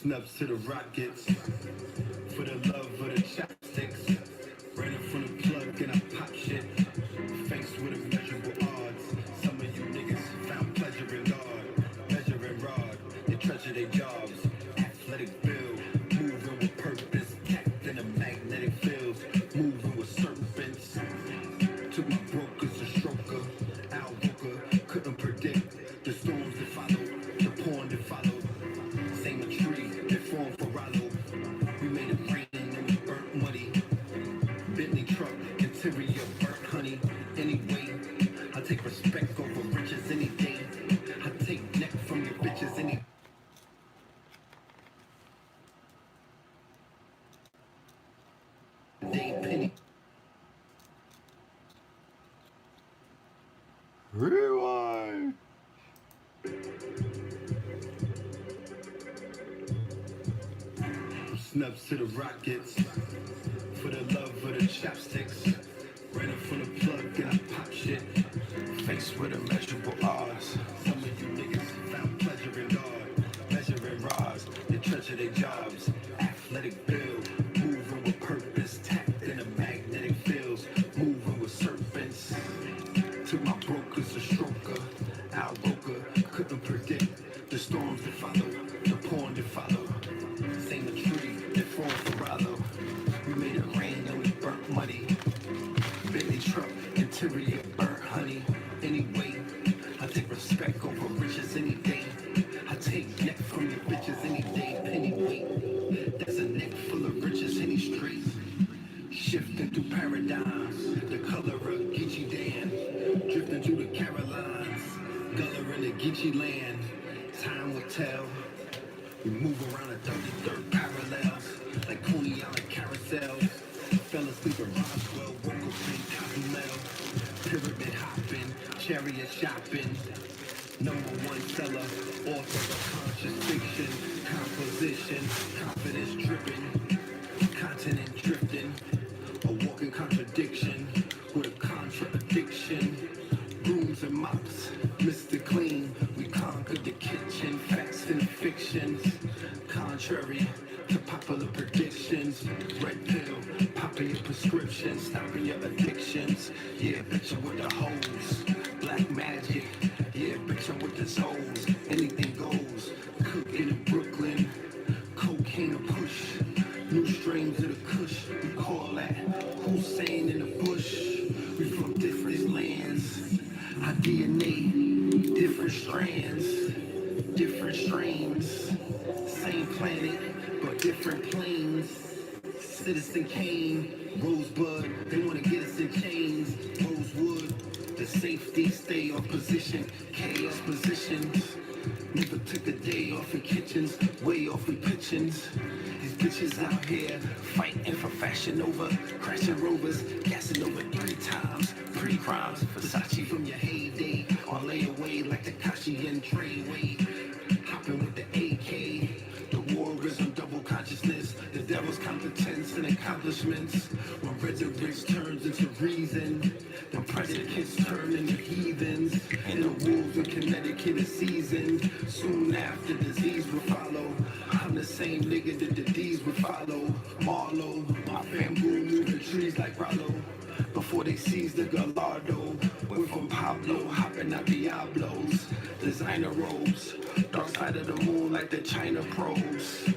Snubs to the rockets. For the love of the chopsticks. Ran in from the plug and I pop shit. Faced with immeasurable odds. Some of you niggas found pleasure in God. Measuring rod. They treasure their jobs. Athletic build. Moving with purpose. Tapped in the magnetic fields. Moving with serpents. Took my brokers a stroker. Al Roker. Couldn't predict the storms that followed. The porn that followed. Same a tree that formed for Rollo. We made it rain and we burnt muddy. Bentley truck, interior burnt honey. Anyway, I take respect over riches any day. I take neck from your bitches any day. Penny. Rewind. Snubs to the rockets. For the love of the chopsticks. Ran in from the plug and I pop shit. Faced with immeasurable odds. Some of you niggas found pleasure in God. Measuring rods. They treasure their jobs. Athletic build. Moving with purpose. Tapped in the magnetic fields. Moving with serpents. Took my brokers a stroker. Al Roker. Couldn't predict the storms that follow. The porn that follow. Same a tree that formed for Rollo. We made it rain and we burnt muddy. Bentley truck, interior burnt honey. Anyway, I take respect over riches any day. I take neck from your bitches any day. Pennyweight, that's a neck full of riches any street. Shifting through paradigms, the color of Geechee Dan. Drifting through the Carolines, Gullah in the Geechee land. Time will tell. We move around the 33rd parallels, like Coney Island carousels. Fell asleep in Roswell, woke up in Cozumel. Pyramid hopping, chariot shopping. #1 seller, author of conscious fiction. Composition, confidence dripping. Continent drifting, a walking contradiction with a contradiction. Brooms and mops, Mr. Clean, we conquered the kitchen. Facts and fictions, contrary to popular predictions. Red pill, popping your prescriptions, stopping your addictions. Yeah, bitch, I'm with the hoes. Black magic, yeah, bitch, I'm with the souls. Anything goes, cooking in Brooklyn. Cocaine a push, new strains of the kush. We call that Hussein in the bush. We from different lands. Our DNA, different strands, different strains. Same planet, but different planes. Citizen Kane, Rosebud, they wanna get us in chains. Rosewood, the safety, stay off position. Chaos positions. Never took a day off in kitchens, way off in pitchings. These bitches out here fighting for fashion over crashing rovers, gassing over 3 times. Pre-crimes, Versace from your heyday, on layaway like Takashi and Treyway. Hopping with the AK, the war is on double consciousness. The devil's competence and accomplishments. When rhetoric turns into reason, the predicates turn into heathens. And the wolves in Connecticut are seasoned. Soon after, disease will follow. I'm the same nigga that the D's would follow. Marlowe, my fam grew moving trees like Rollo. Before they seized the Gallardo, went from Pablo, hopping out Diablos. Designer robes, dark side of the moon like the China probes.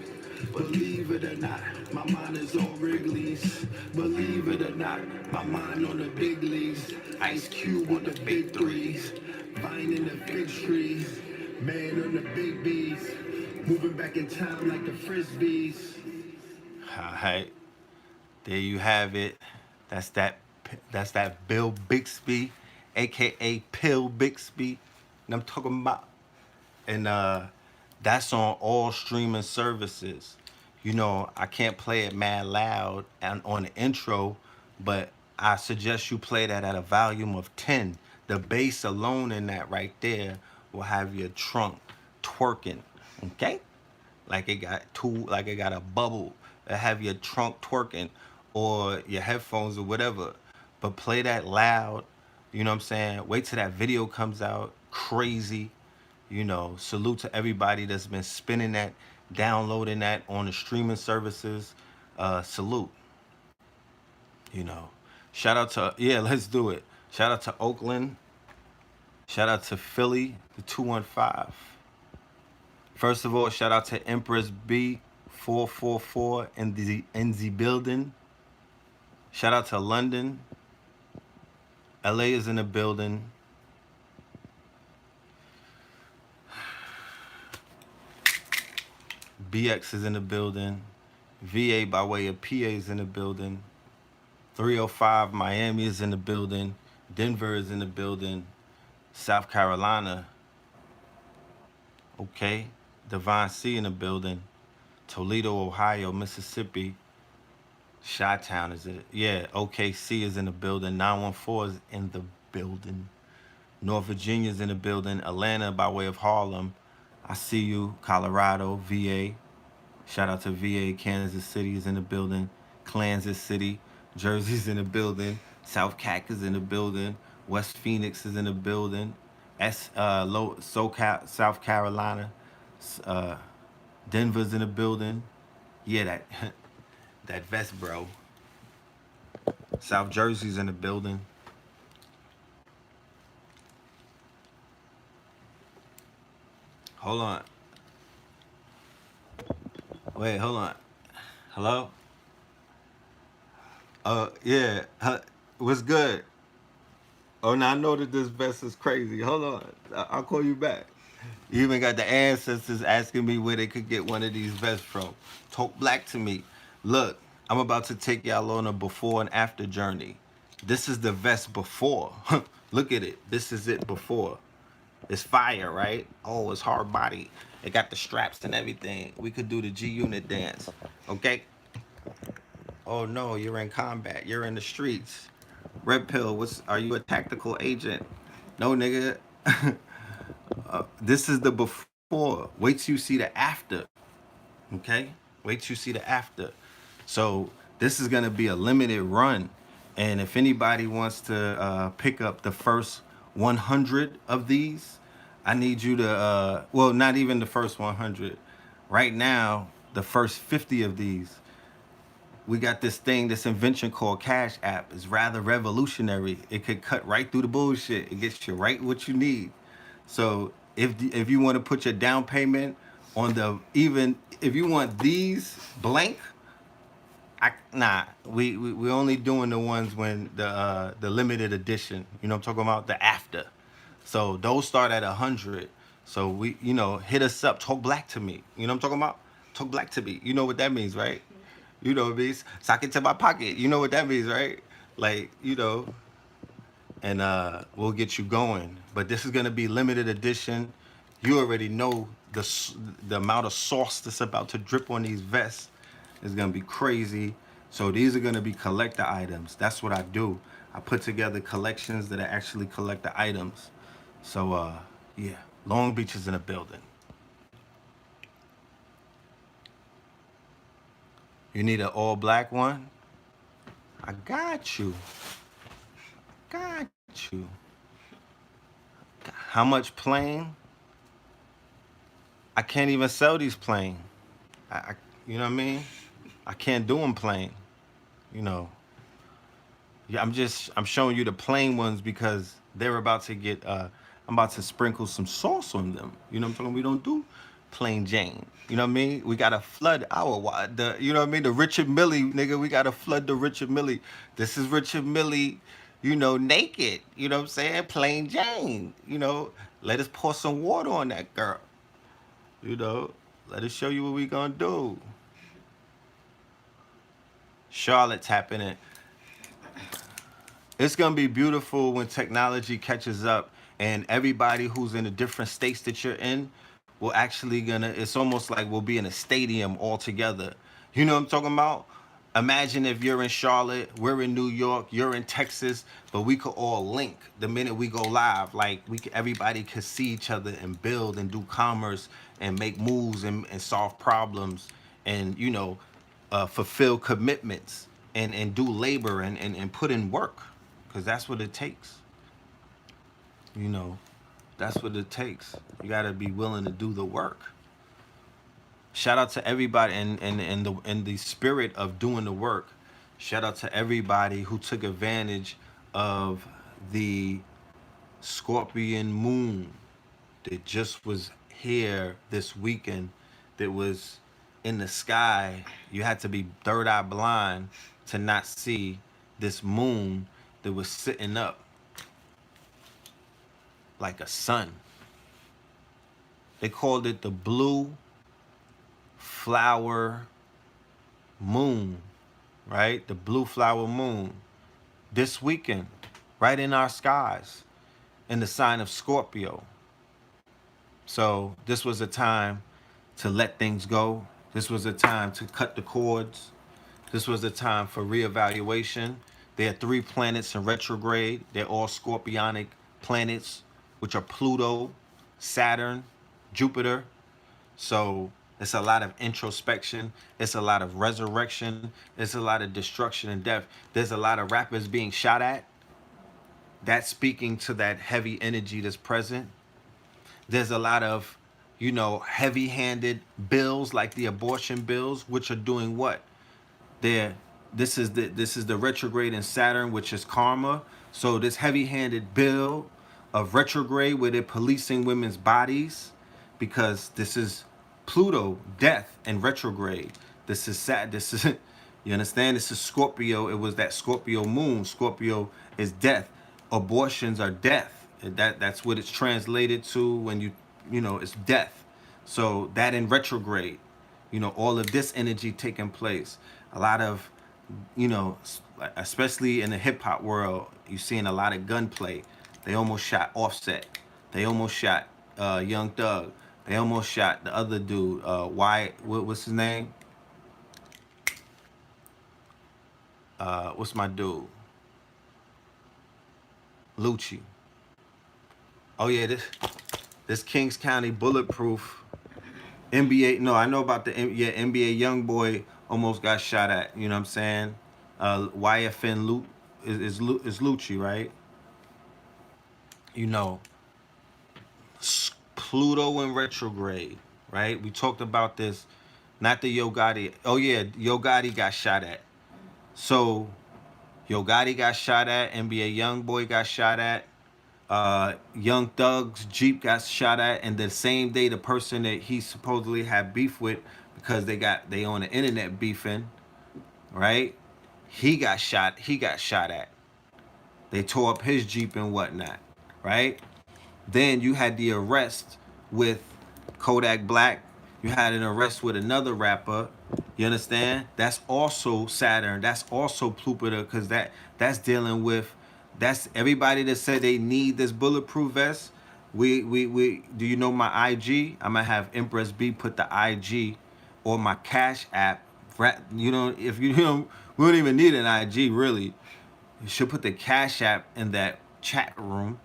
Believe it or not, my mind is on Wrigley's. Believe it or not, my mind on the big leagues. Ice Cube on the big threes. Vine in the big trees. Man on the big B's. Moving back in time like the Frisbees. All right, there you have it. That's that Bill Bixby, aka Pill Bixby. And I'm talking about, and that's on all streaming services. You know, I can't play it mad loud and on the intro, but I suggest you play that at a volume of 10. The bass alone in that right there will have your trunk twerking, okay? Like it got a bubble that have your trunk twerking, or your headphones or whatever. But play that loud, you know what I'm saying? Wait till that video comes out, crazy. You know, salute to everybody that's been spinning downloading that on the streaming services. Salute. You know, shout out to, yeah, let's do it. Shout out to Oakland. Shout out to Philly, the 215. First of all, shout out to Empress B 444 in the building. Shout out to London. LA is in the building. BX is in the building. VA by way of PA is in the building. 305 Miami is in the building. Denver is in the building. South Carolina. Okay. Divine C in the building. Toledo, Ohio, Mississippi. Chi-Town is it? Yeah, OKC is in the building. 914 is in the building. North Virginia is in the building. Atlanta by way of Harlem. I see you. Colorado, VA. Shout out to VA. Kansas City is in the building. Kansas City. Jersey's in the building. South Cac is in the building. West Phoenix is in the building. South Carolina. Denver's in the building. Yeah, that that vest, bro. South Jersey's in the building. Hold on. Wait, hold on. Hello? Yeah. What's good? Oh, now I know that this vest is crazy. Hold on. I'll call you back. You even got the ancestors asking me where they could get one of these vests from. Talk black to me. Look, I'm about to take y'all on a before and after journey. This is the vest before. Look at it. This is it before. It's fire, right? Oh, it's hard body. It got the straps and everything. We could do the G Unit dance. Okay? Oh no, you're in combat. You're in the streets. Red Pill, are you a tactical agent? No, nigga. This is the before. Wait till you see the after. Okay? Wait till you see the after. So this is gonna be a limited run. And if anybody wants to pick up the first 100 of these, I need you to, well, not even the first 100. Right now, the first 50 of these, we got this thing, this invention called Cash App. It's rather revolutionary. It could cut right through the bullshit. It gets you right what you need. So if you want to put your down payment on the, even if you want these blank, we only doing the ones when the limited edition. You know what I'm talking about? The after. So those start at 100. So we, hit us up. Talk black to me. You know what I'm talking about? Talk black to me. You know what that means, right? You know what it means. Sock it to my pocket. You know what that means, right? Like, and we'll get you going. But this is gonna be limited edition. You already know the amount of sauce that's about to drip on these vests is gonna be crazy. So these are gonna be collector items. That's what I do. I put together collections that are actually collector items. So yeah, Long Beach is in a building. You need an all black one? I got you. Got you. How much plain? I can't even sell these plain. You know what I mean? I can't do them plain. Yeah, I'm showing you the plain ones because they're about to get, I'm about to sprinkle some sauce on them. You know what I'm talking about? We don't do plain Jane. You know what I mean? We gotta flood you know what I mean? The Richard Millie, nigga, we gotta flood the Richard Millie. This is Richard Millie, naked. You know what I'm saying? Plain Jane. Let us pour some water on that girl. Let us show you what we gonna do. Charlotte tapping it. It's gonna be beautiful when technology catches up and everybody who's in the different states that you're in will actually it's almost like we'll be in a stadium all together. You know what I'm talking about? Imagine if you're in Charlotte, we're in New York, you're in Texas, but we could all link the minute we go live. Like everybody could see each other and build and do commerce and make moves and solve problems and fulfill commitments and do labor and put in work, because that's what it takes. That's what it takes. You got to be willing to do the work. Shout out to everybody in the spirit of doing the work. Shout out to everybody who took advantage of the Scorpion moon that just was here this weekend, that was in the sky. You had to be third eye blind to not see this moon that was sitting up like a sun. They called it the blue flower moon, right? The blue flower moon this weekend, right in our skies, in the sign of Scorpio. So this was a time to let things go. This was a time to cut the cords. This was a time for reevaluation. There are 3 planets in retrograde. They're all scorpionic planets, which are Pluto, Saturn, Jupiter. So it's a lot of introspection. It's a lot of resurrection. It's a lot of destruction and death. There's a lot of rappers being shot at. That's speaking to that heavy energy that's present. There's a lot of, heavy-handed bills like the abortion bills, which are doing what? They're this is the retrograde in Saturn, which is karma. So this heavy-handed bill of retrograde where they're policing women's bodies, because this is Pluto, death, and retrograde. This is sad. This is you understand? This is Scorpio. It was that Scorpio moon. Scorpio is death. Abortions are death. That's what it's translated to when it's death. So that in retrograde, all of this energy taking place. A lot of, especially in the hip hop world, you're seeing a lot of gunplay. They almost shot Offset. They almost shot Young Thug. They almost shot the other dude. What's his name? What's my dude? Lucci. Oh yeah, this Kings County bulletproof NBA. No, I know about the NBA young boy almost got shot at. You know what I'm saying? YFN is Lucci, right? Pluto in retrograde, right? We talked about this. Not the Yo Gotti. Oh yeah, Yo Gotti got shot at. So Yo Gotti got shot at. NBA young boy got shot at. Young Thug's Jeep got shot at, and the same day the person that he supposedly had beef with, because they on the internet beefing, right? He got shot at. They tore up his Jeep and whatnot, right? Then you had the arrest with Kodak Black. You had an arrest with another rapper. You understand? That's also Saturn. That's also Pluto, because that's dealing with, that's everybody that said they need this bulletproof vest. We do you know my IG? I'm gonna have Empress B put the IG or my Cash App. If you don't, we don't even need an IG really. You should put the Cash App in that chat room,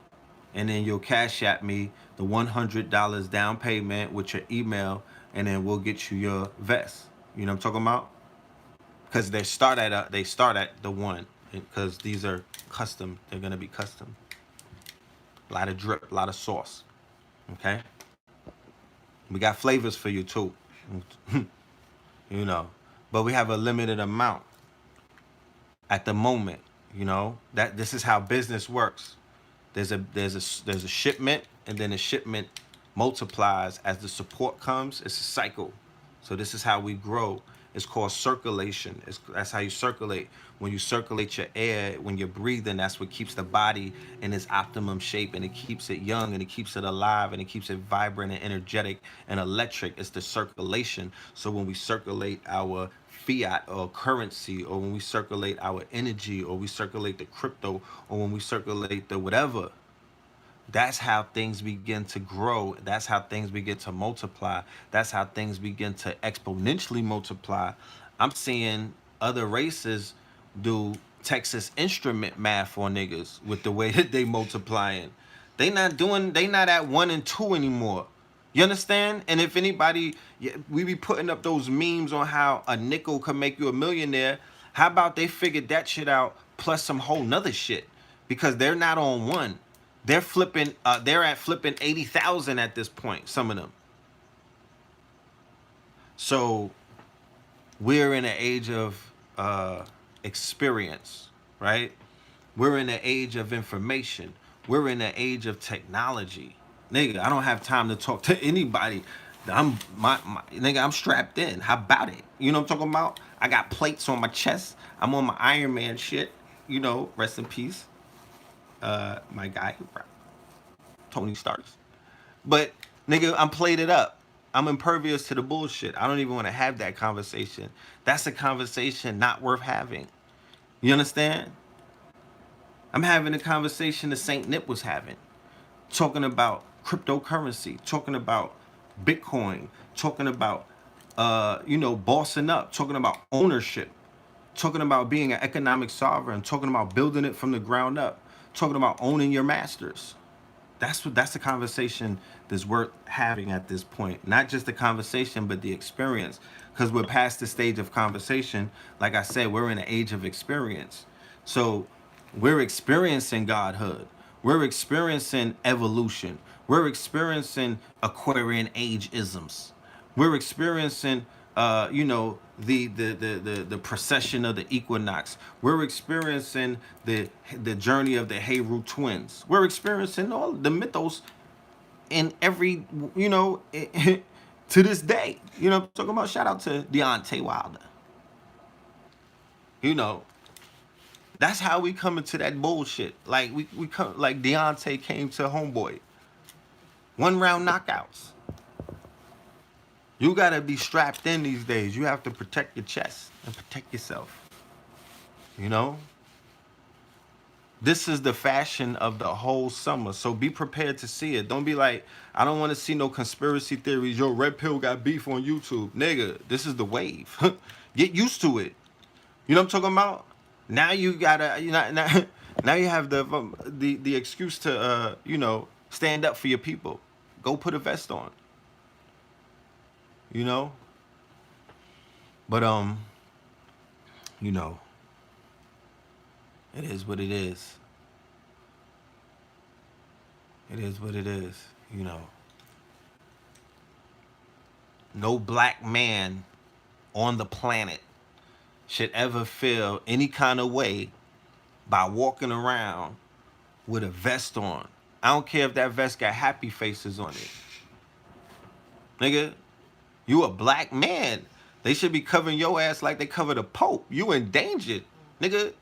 and then you'll Cash App me the $100 down payment with your email, and then we'll get you your vest. You know what I'm talking about? Because they start at the one, because these are custom. They're gonna be custom. A lot of drip, a lot of sauce. Okay. We got flavors for you too. But we have a limited amount at the moment. That this is how business works. There's a shipment, and then the shipment multiplies as the support comes. It's a cycle. So this is how we grow. It's called circulation. That's how you circulate. When you circulate your air, when you're breathing, that's what keeps the body in its optimum shape, and it keeps it young, and it keeps it alive, and it keeps it vibrant and energetic and electric. It's the circulation. So when we circulate our fiat or currency, or when we circulate our energy, or we circulate the crypto, or when we circulate the whatever, that's how things begin to grow. That's how things begin to multiply. That's how things begin to exponentially multiply. I'm seeing other races do Texas Instrument math on niggas with the way that they multiplying. They not at 1 and 2 anymore. You understand? And if anybody, we be putting up those memes on how a nickel can make you a millionaire. How about they figured that shit out plus some whole nother shit? Because they're not on 1. They're flipping. They're at flipping 80,000 at this point. Some of them. So we're in an age of experience, right? We're in an age of information. We're in an age of technology. Nigga, I don't have time to talk to anybody. Nigga, I'm strapped in. How about it? You know what I'm talking about? I got plates on my chest. I'm on my Iron Man shit. You know, rest in peace. My guy, Tony Starks. But nigga, I'm played it up. I'm impervious to the bullshit. I don't even want to have that conversation. That's a conversation not worth having. You understand? I'm having a conversation that Saint Nip was having, talking about cryptocurrency, talking about Bitcoin, talking about bossing up, talking about ownership, talking about being an economic sovereign, talking about building it from the ground up, talking about owning your masters. That's a conversation that's worth having at this point. Not just the conversation, but the experience. Because we're past the stage of conversation. Like I said, we're in an age of experience. So we're experiencing godhood. We're experiencing evolution. We're experiencing Aquarian age isms. We're experiencing the procession of the equinox. We're experiencing the journey of the Heru twins. We're experiencing all the mythos in every to this day. You know, talking about, shout out to Deontay Wilder. You know, that's how we come into that bullshit. Like we come like Deontay came to Homeboy. 1 round knockouts. You gotta be strapped in these days. You have to protect your chest and protect yourself. You know? This is the fashion of the whole summer. So be prepared to see it. Don't be like, I don't want to see no conspiracy theories. Yo, Red Pill got beef on YouTube. Nigga, this is the wave. Get used to it. You know what I'm talking about? Now you gotta, now you have the excuse to, stand up for your people. Go put a vest on. You know? But, you know, it is what it is. It is what it is, you know. No black man on the planet should ever feel any kind of way by walking around with a vest on. I don't care if that vest got happy faces on it. Nigga, you a black man. They should be covering your ass like they cover the Pope. You endangered. Nigga,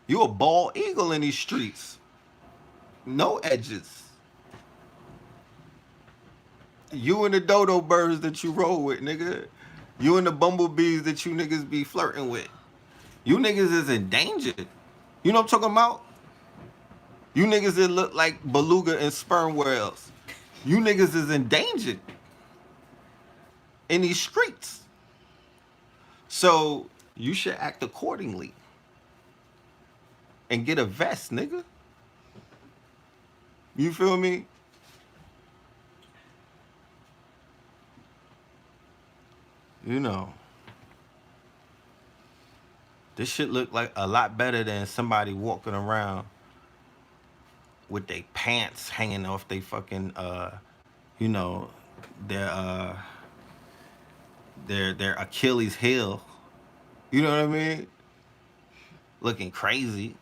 you a bald eagle in these streets. No edges. You and the dodo birds that you roll with, nigga. You and the bumblebees that you niggas be flirting with. You niggas is endangered. You know what I'm talking about? You niggas that look like beluga and sperm whales. You niggas is endangered in these streets. So you should act accordingly. And get a vest, nigga. You feel me? You know. This shit look like a lot better than somebody walking around with their pants hanging off they fucking you know, their their Achilles heel. You know what I mean? Looking crazy.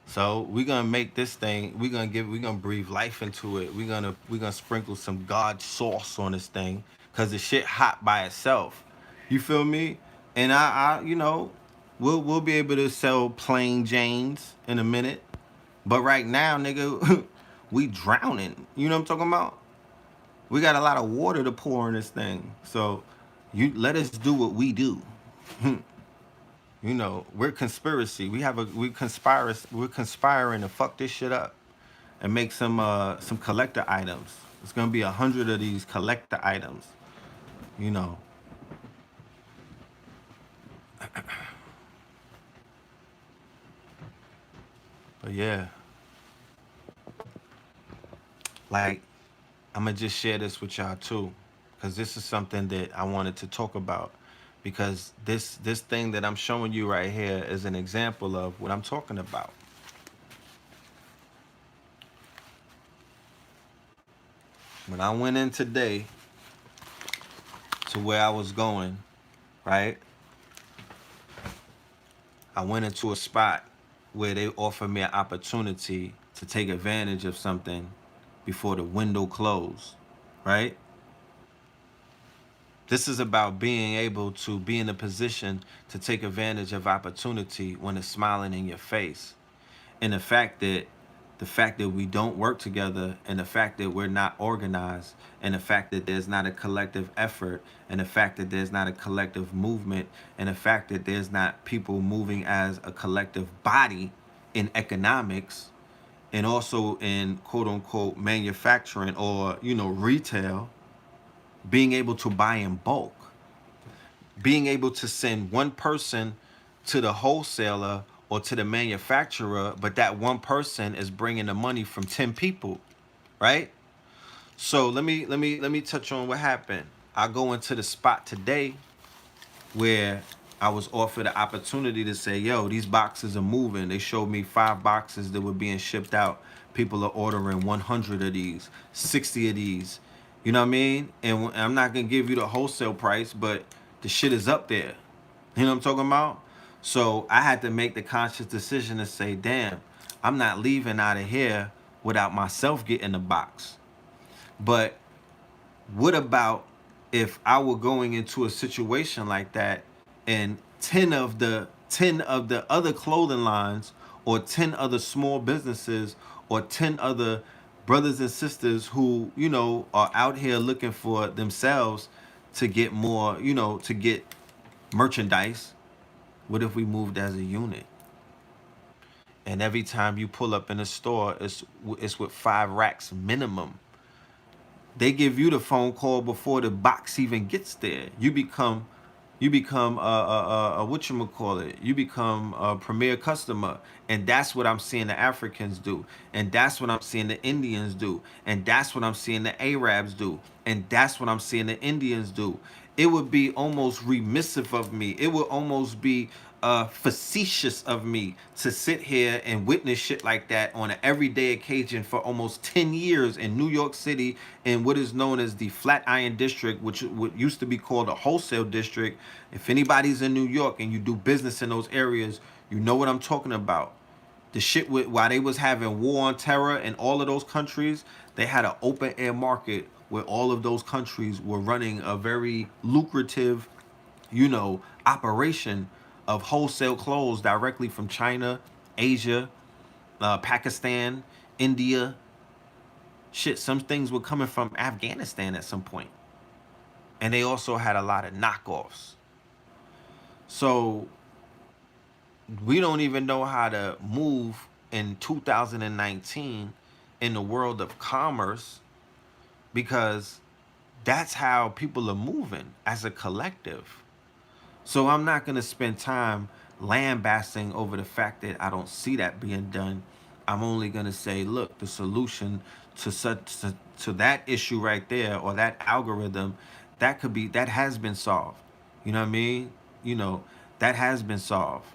So we're gonna make this thing, we're gonna breathe life into it. We're gonna sprinkle some God sauce on this thing. Cause the shit hot by itself. You feel me? And I we'll be able to sell plain Janes in a minute. But right now, nigga, we drowning. You know what I'm talking about? We got a lot of water to pour in this thing. So you let us do what we do. You know, we're conspiracy. We're conspiring to fuck this shit up and make some collector items. It's gonna be 100 of these collector items. You know. But yeah. Like, I'm gonna just share this with y'all too. Cause this is something that I wanted to talk about. Because this thing that I'm showing you right here is an example of what I'm talking about. When I went in today to where I was going, right? I went into a spot where they offered me an opportunity to take advantage of something before the window closed, right? This is about being able to be in a position to take advantage of opportunity when it's smiling in your face. And the fact that we don't work together, and the fact that we're not organized, and the fact that there's not a collective effort, and the fact that there's not a collective movement, and the fact that there's not people moving as a collective body in economics, and also in quote unquote manufacturing, or retail, being able to buy in bulk, being able to send one person to the wholesaler or to the manufacturer, but that one person is bringing the money from 10 people, right? So let me touch on what happened. I go into the spot today where I was offered the opportunity to say, yo, these boxes are moving. They showed me 5 boxes that were being shipped out. People are ordering 100 of these, 60 of these. You know what I mean? And I'm not going to give you the wholesale price, but the shit is up there. You know what I'm talking about? So I had to make the conscious decision to say, damn, I'm not leaving out of here without myself getting the box. But what about if I were going into a situation like that, and 10 of the other clothing lines, or 10 other small businesses, or 10 other brothers and sisters who, are out here looking for themselves to get more, to get merchandise. What if we moved as a unit? And every time you pull up in a store, it's with 5 racks minimum. They give you the phone call before the box even gets there. You become what you call it. You become a premier customer, and that's what I'm seeing the Africans do, and that's what I'm seeing the Indians do, and that's what I'm seeing the Arabs do, and that's what I'm seeing the Indians do. It would be almost remissive of me. It would almost be facetious of me to sit here and witness shit like that on an everyday occasion for almost 10 years in New York City, in what is known as the Flatiron District, which used to be called a wholesale district. If anybody's in New York and you do business in those areas, you know what I'm talking about. The shit while they was having war on terror in all of those countries, they had an open air market where all of those countries were running a very lucrative, operation of wholesale clothes directly from China, Asia, Pakistan, India. Shit, some things were coming from Afghanistan at some point. And they also had a lot of knockoffs. So we don't even know how to move in 2019 in the world of commerce, because that's how people are moving as a collective. So I'm not going to spend time lambasting over the fact that I don't see that being done. I'm only going to say, look, the solution to that issue right there, or that algorithm, that has been solved. You know what I mean? That has been solved.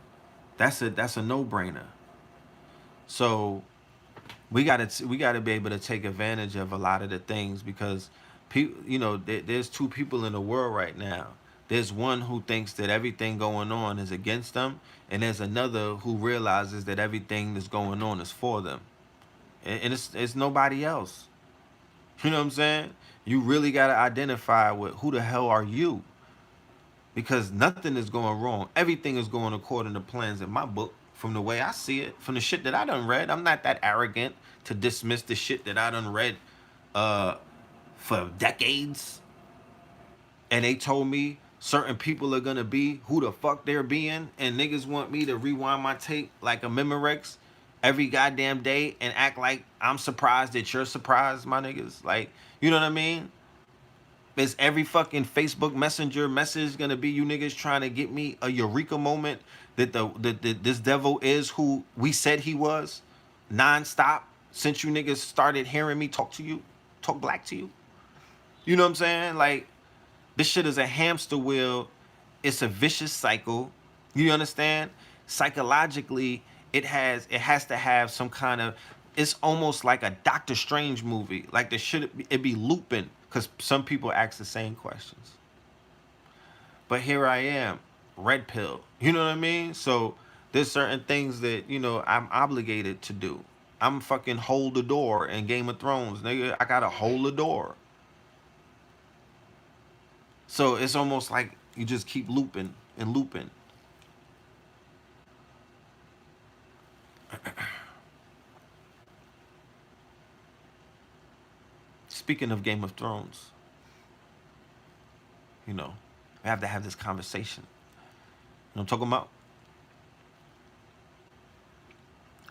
That's a no-brainer. So we gotta be able to take advantage of a lot of the things, because people, there's 2 people in the world right now. There's one who thinks that everything going on is against them, and there's another who realizes that everything that's going on is for them, and it's nobody else. You know what I'm saying? You really gotta identify with who the hell are you, because nothing is going wrong. Everything is going according to plans in my book, from the way I see it, from the shit that I done read. I'm not that arrogant to dismiss the shit that I done read uh, for decades. And they told me certain people are gonna be who the fuck they're being, and niggas want me to rewind my tape like a Memorex every goddamn day and act like I'm surprised that you're surprised, my niggas. Like, you know what I mean? Is every fucking Facebook Messenger message gonna be you niggas trying to get me a eureka moment that this devil is who we said he was, nonstop, since you niggas started hearing me talk black to you? You know what I'm saying? Like, this shit is a hamster wheel. It's a vicious cycle. You understand? Psychologically, it has to have some kind of. It's almost like a Doctor Strange movie. Like, the shit, it be looping, because some people ask the same questions. But here I am, red pill. You know what I mean? So there's certain things that, you know, I'm obligated to do. I'm fucking hold the door in Game of Thrones, nigga. I gotta hold the door. So it's almost like you just keep looping and looping. Speaking of Game of Thrones, you know, we have to have this conversation. You know what I'm talking about?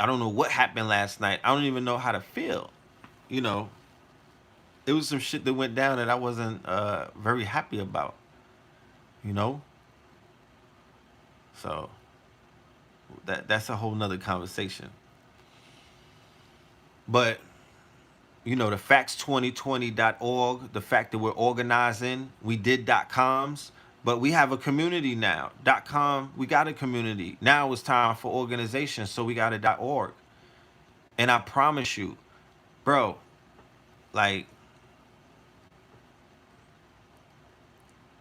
I don't know what happened last night. I don't even know how to feel. You know, it was some shit that went down that I wasn't very happy about. You know, so that's a whole nother conversation. But you know, the facts2020.org, the fact that we're organizing, we did .coms, but we have a community now. .com, we got a community. Now it's time for organization, so we got a .org. And I promise you, bro, like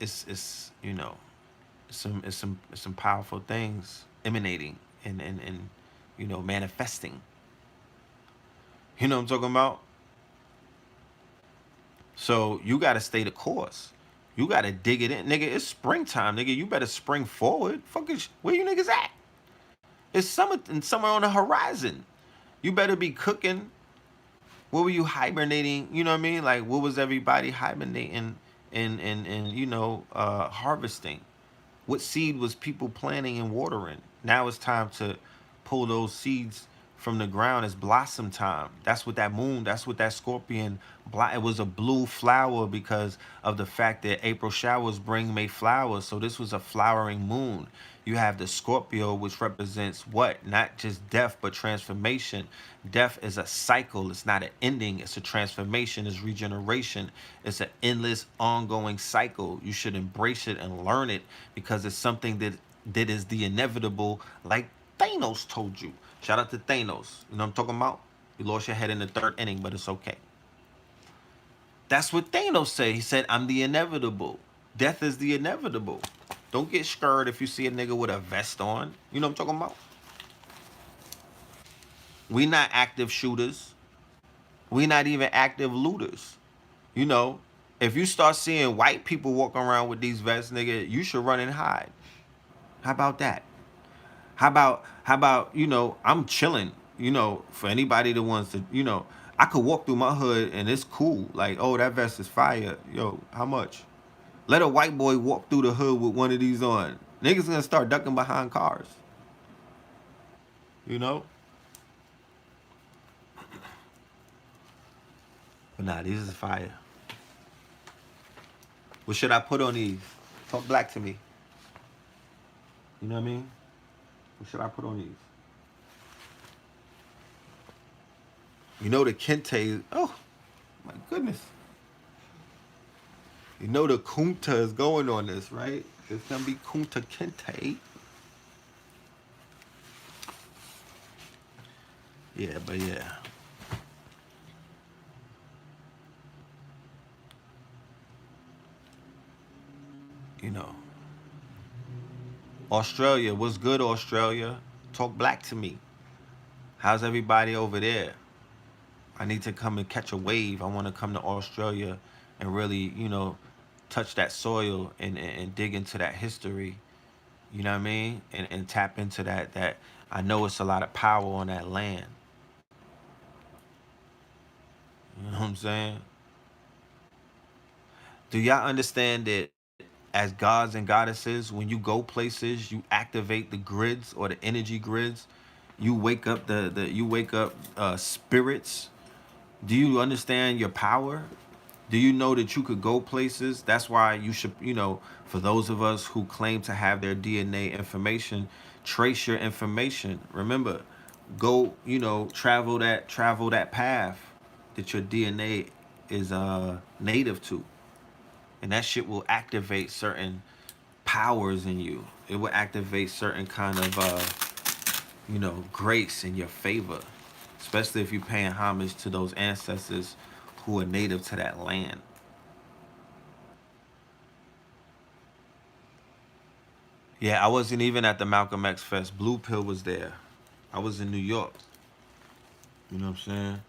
it's you know, some powerful things emanating and you know, manifesting. You know what I'm talking about? So you got to stay the course. You got to dig it in. Nigga, it's springtime, nigga. You better spring forward. Fuck is, where you niggas at? It's summer and summer on the horizon. You better be cooking. What were you hibernating? You know what I mean? Like, what was everybody hibernating and you know, harvesting? What seed was people planting and watering? Now it's time to pull those seeds from the ground. It's blossom time. That's what that moon, that's what that scorpion, it was a blue flower because of the fact that April showers bring May flowers. So this was a flowering moon. You have the Scorpio, which represents what? Not just death, but transformation. Death is a cycle. It's not an ending. It's a transformation. It's regeneration. It's an endless, ongoing cycle. You should embrace it and learn it because it's something that is the inevitable, like Thanos told you. Shout out to Thanos. You know what I'm talking about? You lost your head in the third inning, but it's okay. That's what Thanos said. He said, I'm the inevitable. Death is the inevitable. Don't get scared if you see a nigga with a vest on. You know what I'm talking about? We not active shooters. We not even active looters. You know, if you start seeing white people walking around with these vests, nigga, you should run and hide. How about that? How about, you know, I'm chilling, you know, for anybody that wants to, you know, I could walk through my hood and it's cool. Like, oh, that vest is fire. Yo, how much? Let a white boy walk through the hood with one of these on. Niggas gonna start ducking behind cars. You know? But nah, these is fire. What should I put on these? Talk black to me. You know what I mean? What should I put on these? You know the kente, oh my goodness. You know the kunta is going on this, right? It's gonna be kunta kente. Yeah, but yeah. You know. Australia, what's good, Australia? Talk black to me. How's everybody over there? I need to come and catch a wave. I want to come to Australia and really, you know, touch that soil and dig into that history. You know what I mean? And tap into that. I know it's a lot of power on that land. You know what I'm saying? Do y'all understand that as gods and goddesses, when you go places, you activate the grids or the energy grids. You wake up spirits. Do you understand your power? Do you know that you could go places? That's why you should, you know, for those of us who claim to have their DNA information, trace your information. Remember, go, you know, travel that path that your DNA is native to. And that shit will activate certain powers in you. It will activate certain kind of you know, grace in your favor, especially if you're paying homage to those ancestors who are native to that land. Yeah, I wasn't even at the Malcolm X Fest. Blue Pill was there. I was in New York. You know what I'm saying?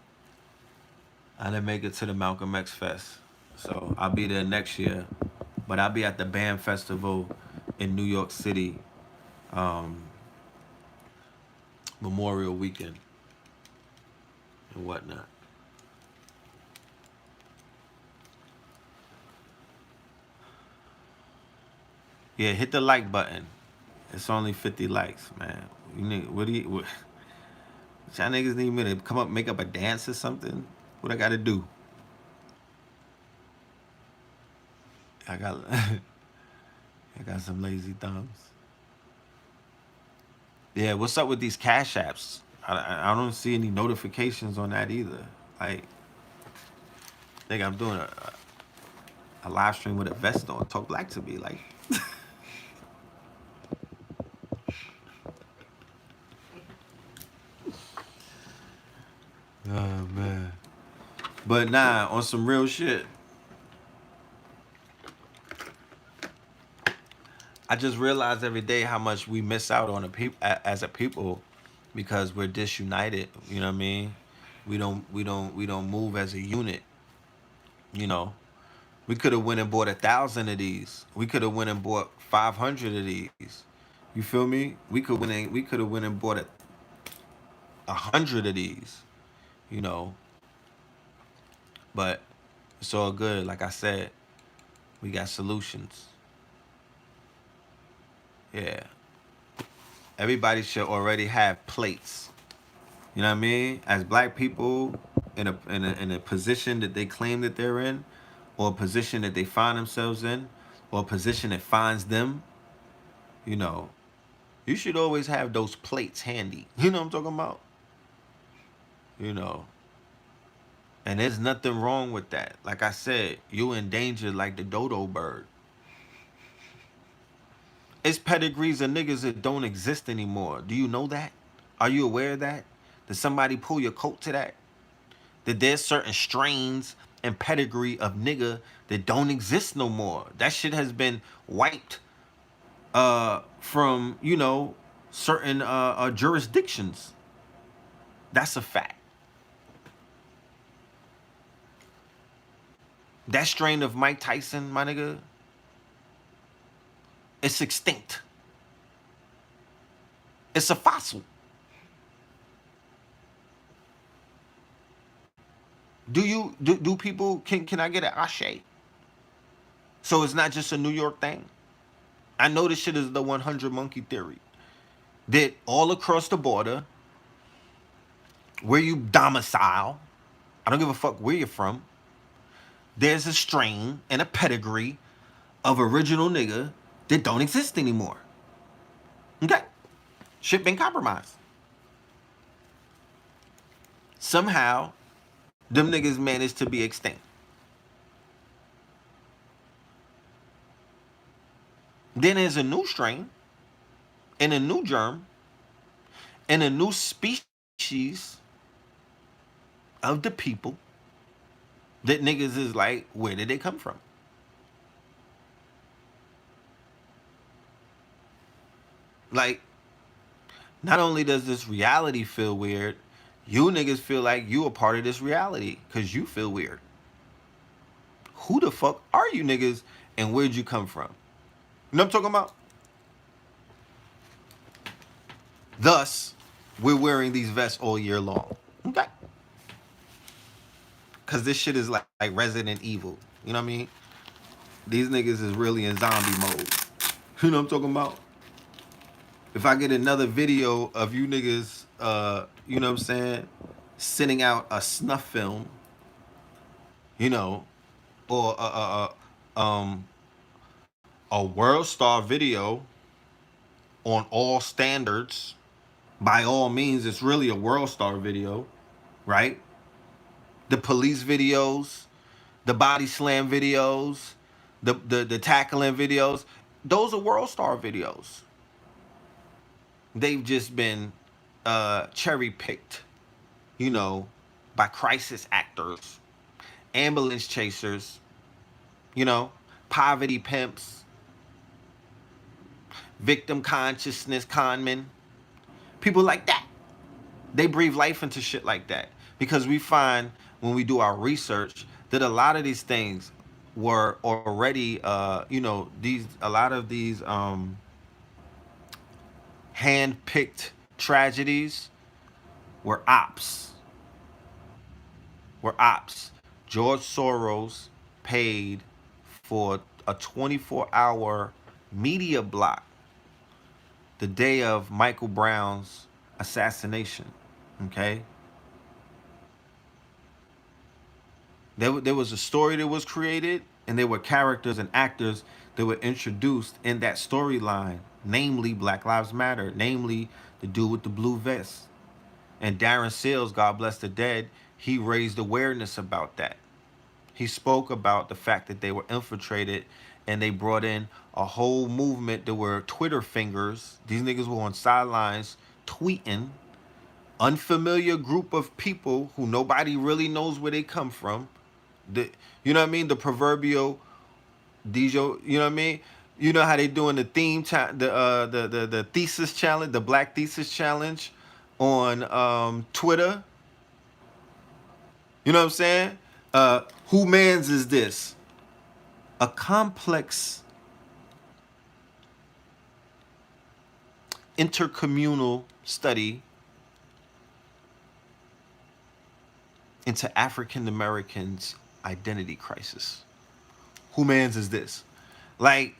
I didn't make it to the Malcolm X Fest. So I'll be there next year. But I'll be at the band festival in New York City, um, Memorial Weekend and whatnot. Yeah, hit the like button. It's only 50 likes, man. You need, what y'all niggas need me to come up, make up a dance or something? What I gotta do? I got I got some lazy thumbs. Yeah, what's up with these cash apps? I don't see any notifications on that either. Like, think I'm doing a live stream with a vest on. Talk black to me, like. Oh man. But nah, on some real shit. I just realize every day how much we miss out on as a people because we're disunited. You know what I mean? We don't move as a unit. You know, we could have went and bought 1,000 of these. We could have went and bought 500 of these. You feel me? We could have went and bought 100 of these. You know, but it's all good. Like I said, we got solutions. Yeah. Everybody should already have plates. You know what I mean? As black people in a position that they claim that they're in, or a position that they find themselves in, or a position that finds them, you know, you should always have those plates handy. You know what I'm talking about? You know. And there's nothing wrong with that. Like I said, you endangered like the dodo bird. It's pedigrees of niggas that don't exist anymore. Do you know that? Are you aware of that? Did somebody pull your coat to that? That there's certain strains and pedigree of nigga that don't exist no more. That shit has been wiped from, you know, certain jurisdictions. That's a fact. That strain of Mike Tyson, my nigga, it's extinct. It's a fossil. Do people can I get an ashe? So it's not just a New York thing. I know this shit is the 100 monkey theory. That all across the border, where you domicile, I don't give a fuck where you're from, there's a strain and a pedigree of original nigga that don't exist anymore. Okay? Shit been compromised. Somehow, them niggas managed to be extinct. Then there's a new strain and a new germ and a new species of the people that niggas is like, where did they come from? Like, not only does this reality feel weird, you niggas feel like you a part of this reality because you feel weird. Who the fuck are you niggas and where'd you come from? You know what I'm talking about? Thus, we're wearing these vests all year long. Okay? Because this shit is like Resident Evil. You know what I mean? These niggas is really in zombie mode. You know what I'm talking about? If I get another video of you niggas, you know what I'm saying, sending out a snuff film, you know, or a world star video on all standards, by all means, it's really a world star video, right? The police videos, the body slam videos, the tackling videos, those are world star videos. They've just been cherry picked, you know, by crisis actors, ambulance chasers, you know, poverty pimps, victim consciousness conmen, people like that. They breathe life into shit like that because we find when we do our research that a lot of these things were already, these a lot of these hand-picked tragedies were ops, were ops. George Soros paid for a 24-hour media block the day of Michael Brown's assassination. Okay, there was a story that was created, and there were characters and actors that were introduced in that storyline, namely Black Lives Matter, namely the dude with the blue vest. And Darren Seals, God bless the dead, he raised awareness about that. He spoke about the fact that they were infiltrated and they brought in a whole movement that were Twitter fingers. These niggas were on sidelines tweeting, unfamiliar group of people who nobody really knows where they come from. The, you know what I mean? The proverbial DJ, you know what I mean? You know how they doing the the thesis challenge, the Black Thesis Challenge on Twitter. You know what I'm saying? Who mans is this? A complex intercommunal study into African Americans' identity crisis. Who mans is this? Like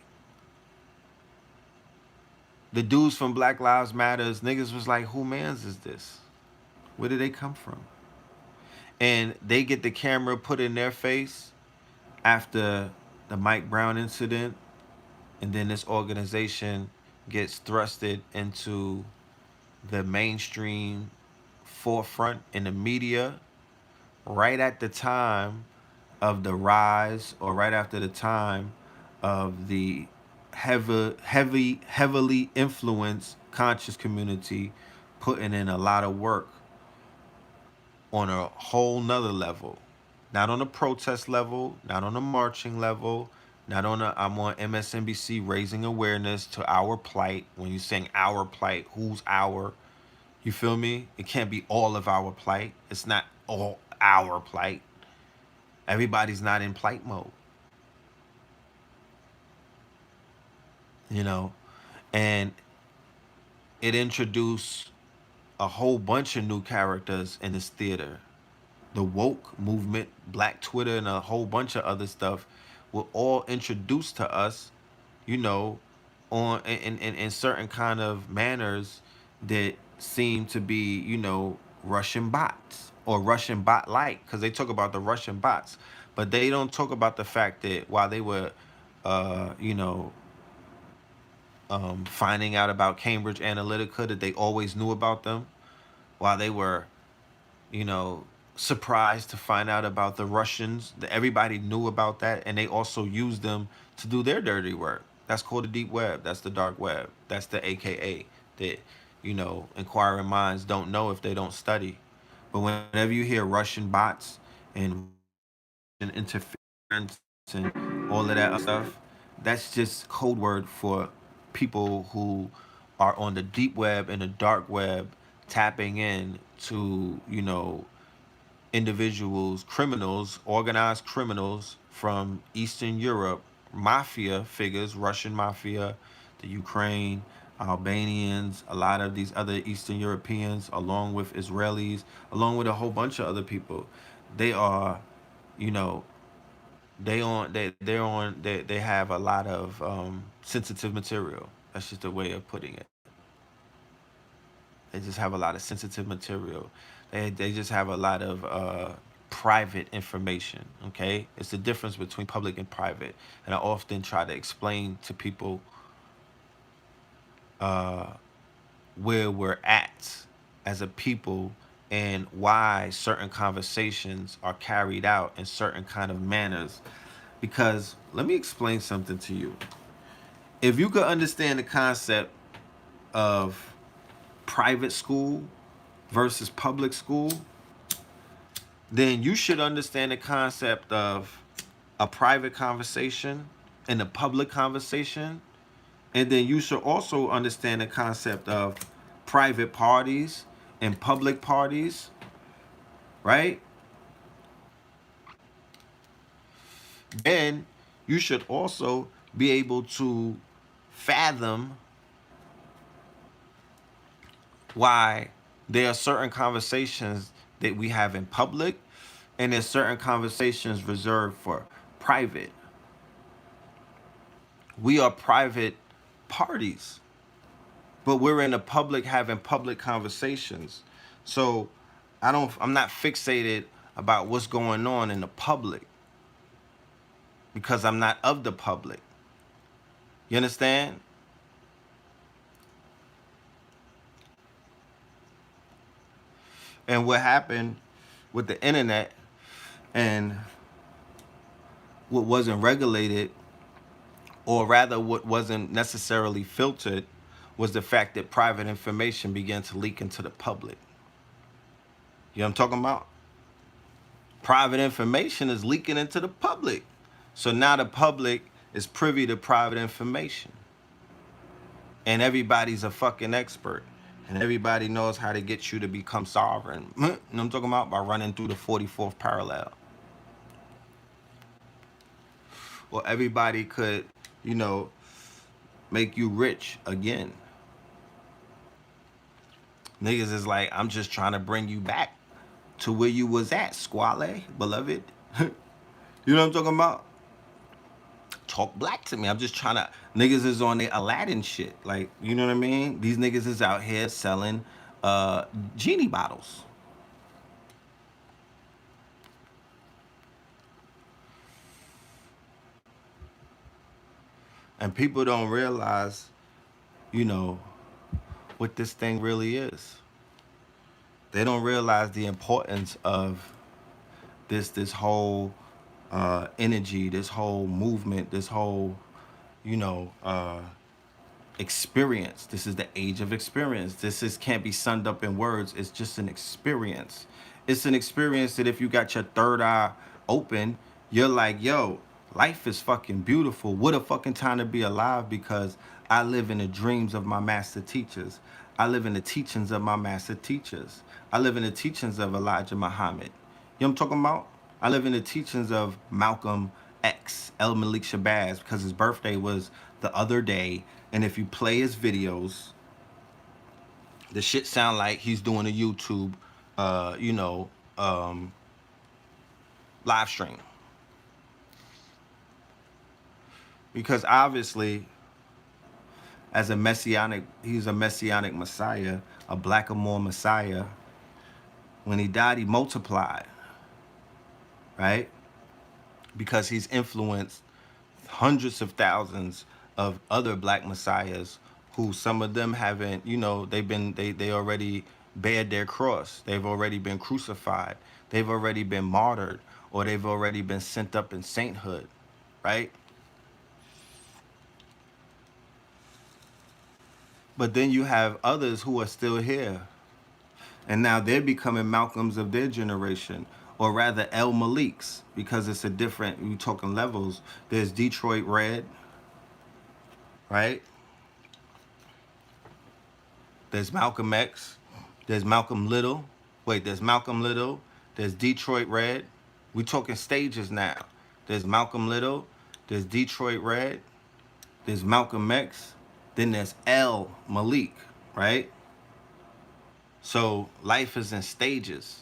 the dudes from Black Lives Matters, niggas was like, who mans is this? Where did they come from? And they get the camera put in their face after the Mike Brown incident, and then this organization gets thrusted into the mainstream forefront in the media right at the time of the rise, or right after the time of the heavily influenced conscious community putting in a lot of work on a whole nother level. Not on a protest level, not on a marching level, not on a, I'm on MSNBC raising awareness to our plight. When you're saying our plight, who's our? You feel me? It can't be all of our plight. It's not all our plight. Everybody's not in plight mode, you know? And it introduced a whole bunch of new characters in this theater. The woke movement, Black Twitter, and a whole bunch of other stuff were all introduced to us, you know, on in certain kind of manners that seem to be, you know, Russian bots or Russian bot like, because they talk about the Russian bots, but they don't talk about the fact that while they were, you know, finding out about Cambridge Analytica, that they always knew about them, while they were, you know, surprised to find out about the Russians. Everybody knew about that, and they also used them to do their dirty work. That's called the deep web. That's the dark web. That's the AKA that, you know, inquiring minds don't know if they don't study. But whenever you hear Russian bots and interference and all of that stuff, that's just code word for people who are on the deep web and the dark web tapping in to, you know, individuals, criminals, organized criminals from Eastern Europe, mafia figures, Russian mafia, the Ukraine, Albanians, a lot of these other Eastern Europeans, along with Israelis, along with a whole bunch of other people. They are, you know, they have a lot of sensitive material. That's just a way of putting it. They just have a lot of sensitive material. They just have a lot of private information. Okay, it's the difference between public and private, and I often try to explain to people where we're at as a people and why certain conversations are carried out in certain kind of manners. Because let me explain something to you. If you could understand the concept of private school versus public school, then you should understand the concept of a private conversation and a public conversation And then you should also understand the concept of private parties and public parties, right? Then you should also be able to fathom why there are certain conversations that we have in public and there's certain conversations reserved for private. We are private parties, but we're in the public having public conversations. So I'm not fixated about what's going on in the public because I'm not of the public. You understand? And what happened with the internet and what wasn't regulated, or rather what wasn't necessarily filtered, was the fact that private information began to leak into the public. You know what I'm talking about? Private information is leaking into the public. So now the public is privy to private information. And everybody's a fucking expert. And everybody knows how to get you to become sovereign. You know what I'm talking about? By running through the 44th parallel. Or everybody could, you know, make you rich again. Niggas is like, I'm just trying to bring you back to where you was at, squale, beloved. You know what I'm talking about? Talk black to me. I'm just trying to. Niggas is on the Aladdin shit. Like, you know what I mean? These niggas is out here selling genie bottles. And people don't realize, you know, what this thing really is. They don't realize the importance of this whole energy, this whole movement, this whole, you know, experience. This is the age of experience. This is can't be summed up in words. It's just an experience. It's an experience that if you got your third eye open, you're like, yo, life is fucking beautiful. What a fucking time to be alive, because I live in the dreams of my master teachers. I live in the teachings of my master teachers. I live in the teachings of Elijah Muhammad. You know what I'm talking about? I live in the teachings of Malcolm X, El Malik Shabazz, because his birthday was the other day. And if you play his videos, the shit sound like he's doing a YouTube, you know, live stream. Because obviously, as a messianic, he's a messianic Messiah, a Blackamoor Messiah. When he died, he multiplied, right? Because he's influenced hundreds of thousands of other black messiahs who some of them haven't, you know, they already bared their cross. They've already been crucified. They've already been martyred, or they've already been sent up in sainthood, right? But then you have others who are still here. And now they're becoming Malcolms of their generation, or rather El Maliks, because it's a different, you talking levels. There's Detroit Red, right? There's Malcolm X. There's Malcolm Little. Wait, there's Malcolm Little. There's Detroit Red. We talking stages now. There's Malcolm Little. There's Detroit Red. There's Malcolm X. Then there's El Malik, right? So life is in stages.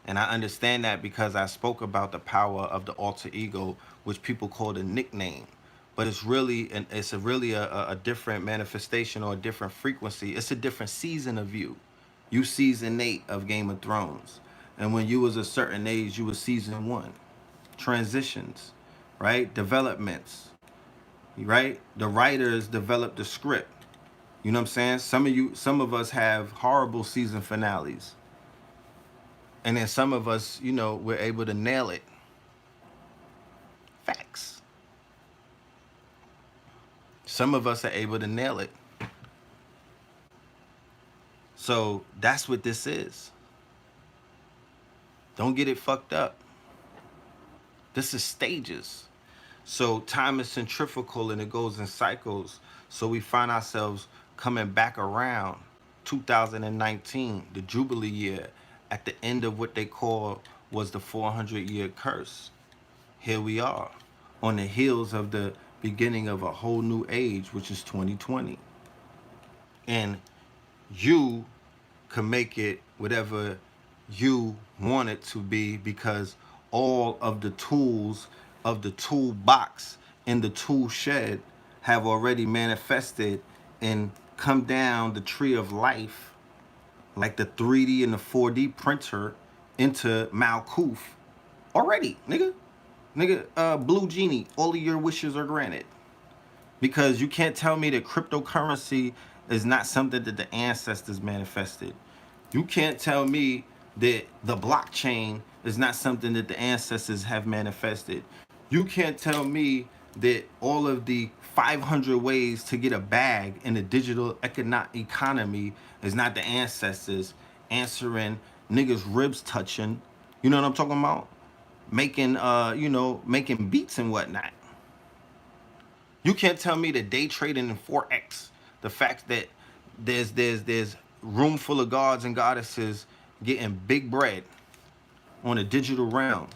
And I understand that because I spoke about the power of the alter ego, which people call the nickname. But it's really a different manifestation or a different frequency. It's a different season of you. You season 8 of Game of Thrones. And when you was a certain age, you was season 1. Transitions, right? Developments, right? The writers developed the script. You know what I'm saying? Some of us have horrible season finales. And then some of us, you know, we're able to nail it. Facts. Some of us are able to nail it. So that's what this is. Don't get it fucked up. This is stages. So time is centrifugal and it goes in cycles. So we find ourselves coming back around 2019, the Jubilee year, at the end of what they call was the 400-year curse. Here we are on the heels of the beginning of a whole new age, which is 2020. And you can make it whatever you want it to be, because all of the tools of the toolbox in the tool shed have already manifested and come down the tree of life, like the 3D and the 4D printer, into Malkuth already, nigga. Blue Genie, all of your wishes are granted. Because you can't tell me that cryptocurrency is not something that the ancestors manifested. You can't tell me that the blockchain is not something that the ancestors have manifested. You can't tell me that all of the 500 ways to get a bag in the digital economy is not the ancestors answering niggas' ribs touching. You know what I'm talking about? Making making beats and whatnot. You can't tell me that day trading in Forex, the fact that there's room full of gods and goddesses getting big bread on a digital realm.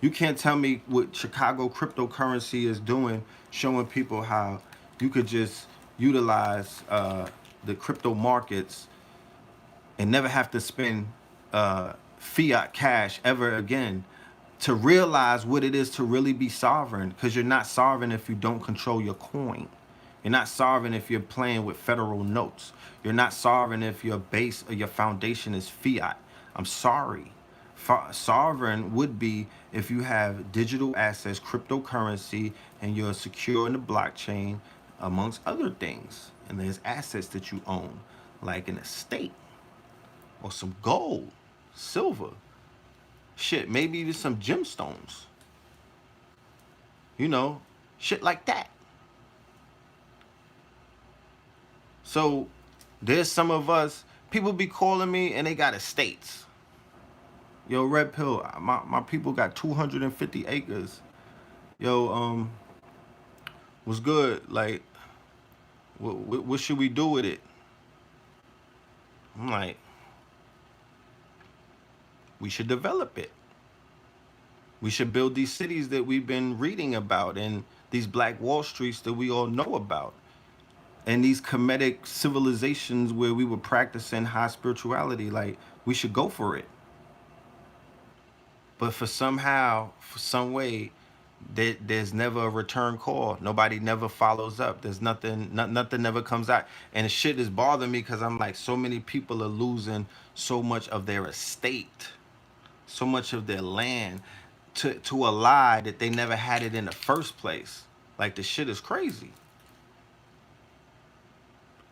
You can't tell me what Chicago cryptocurrency is doing, showing people how you could just utilize the crypto markets and never have to spend fiat cash ever again, to realize what it is to really be sovereign. Because you're not sovereign if you don't control your coin. You're not sovereign if you're playing with federal notes. You're not sovereign if your base or your foundation is fiat. I'm sorry. Sovereign would be if you have digital assets, cryptocurrency, and you're secure in the blockchain, amongst other things. And there's assets that you own, like an estate or some gold, silver, shit, maybe even some gemstones. You know, shit like that. So there's some of us, people be calling me and they got estates. Yo, Red Pill, my people got 250 acres. Yo, what's good? Like, what should we do with it? I'm like, we should develop it. We should build these cities that we've been reading about, and these Black Wall Streets that we all know about, and these Kemetic civilizations where we were practicing high spirituality. Like, we should go for it. But for some way, there's never a return call. Nobody never follows up. There's nothing, nothing never comes out. And the shit is bothering me because I'm like, so many people are losing so much of their estate, so much of their land to a lie that they never had it in the first place. Like, the shit is crazy.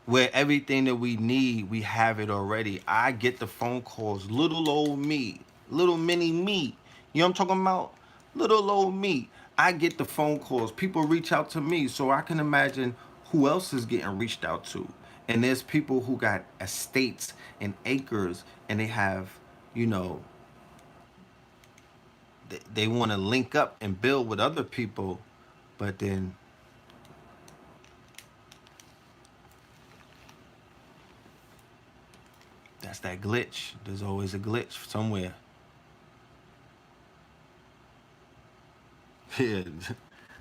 Where everything that we need, we have it already. I get the phone calls, little old me, little mini me. You know what I'm talking about? Little old me. I get the phone calls. People reach out to me, so I can imagine who else is getting reached out to. And there's people who got estates and acres, and they have, you know, they want to link up and build with other people, but then that's that glitch. There's always a glitch somewhere. Yeah,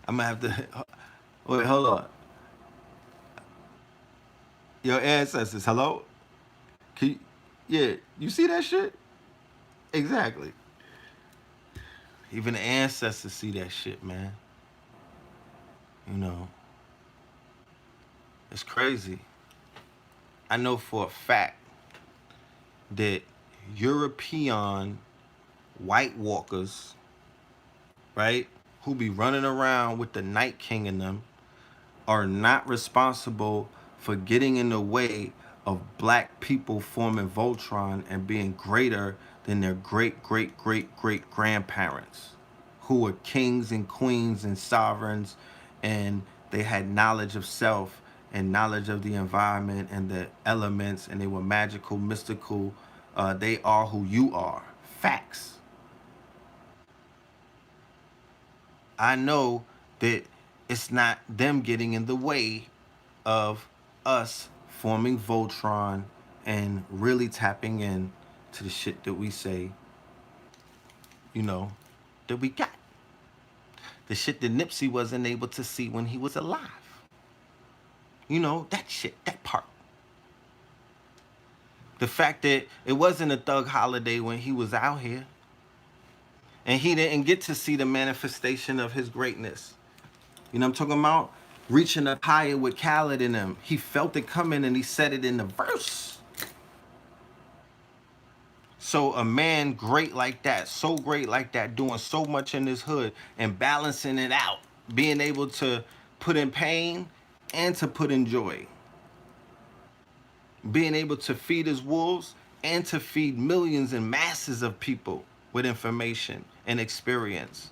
I'm gonna have to. Wait, hold on. Your ancestors, hello? Can you, yeah, you see that shit? Exactly. Even the ancestors see that shit, man. You know, it's crazy. I know for a fact that European white walkers, right, who be running around with the Night King in them, are not responsible for getting in the way of black people forming Voltron and being greater than their great, great, great, great grandparents, who were kings and queens and sovereigns, and they had knowledge of self and knowledge of the environment and the elements, and they were magical, mystical. They are who you are. Facts. I know that it's not them getting in the way of us forming Voltron and really tapping in to the shit that we say, you know, that we got. The shit that Nipsey wasn't able to see when he was alive. You know, that shit, that part. The fact that it wasn't a thug holiday when he was out here. And he didn't get to see the manifestation of his greatness. You know what I'm talking about? Reaching up higher with Khaled in him. He felt it coming and he said it in the verse. So a man great like that, so great like that, doing so much in this hood and balancing it out, being able to put in pain and to put in joy. Being able to feed his wolves and to feed millions and masses of people with information and experience.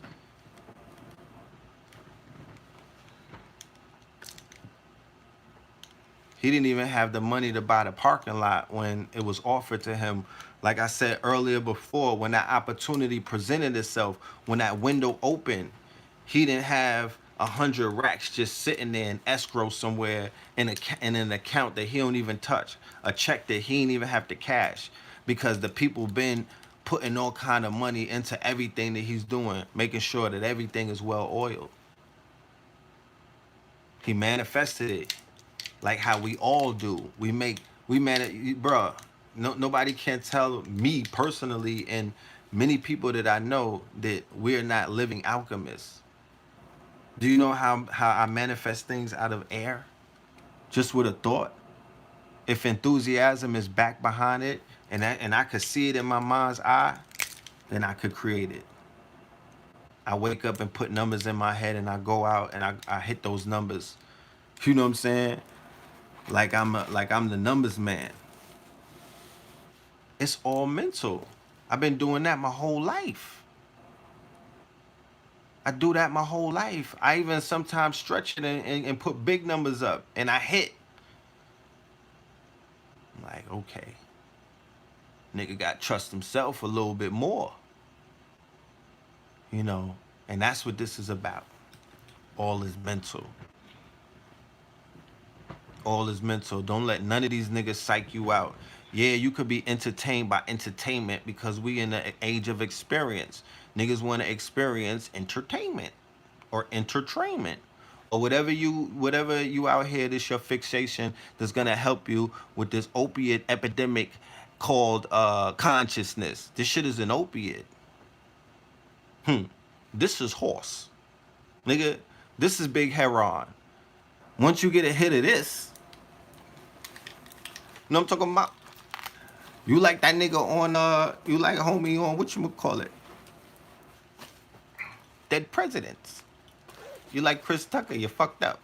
He didn't even have the money to buy the parking lot when it was offered to him. Like I said earlier before, when that opportunity presented itself, when that window opened, he didn't have 100 racks just sitting there in escrow somewhere in an account that he don't even touch, a check that he didn't even have to cash, because the people been putting all kind of money into everything that he's doing, making sure that everything is well oiled. He manifested it. Like how we all do. We manage, bruh. Nobody can tell me personally and many people that I know that we're not living alchemists. Do you know how I manifest things out of air? Just with a thought. If enthusiasm is back behind it and I could see it in my mind's eye, then I could create it. I wake up and put numbers in my head and I go out and I hit those numbers. You know what I'm saying? Like I'm the numbers man. It's all mental. I've been doing that my whole life. I do that my whole life. I even sometimes stretch it and put big numbers up and I hit. I'm like, okay. Nigga got to trust himself a little bit more. You know, and that's what this is about. All is mental. All is mental. Don't let none of these niggas psych you out. Yeah, you could be entertained by entertainment because we in the age of experience. Niggas want to experience entertainment or entertainment or whatever you out here. This your fixation that's gonna help you with this opiate epidemic called consciousness. This shit is an opiate. This is horse, nigga. This is big heroin. Once you get a hit of this, you know what I'm talking about? You like that nigga on you like a homie on whatchamacallit? Dead Presidents. You like Chris Tucker, you fucked up.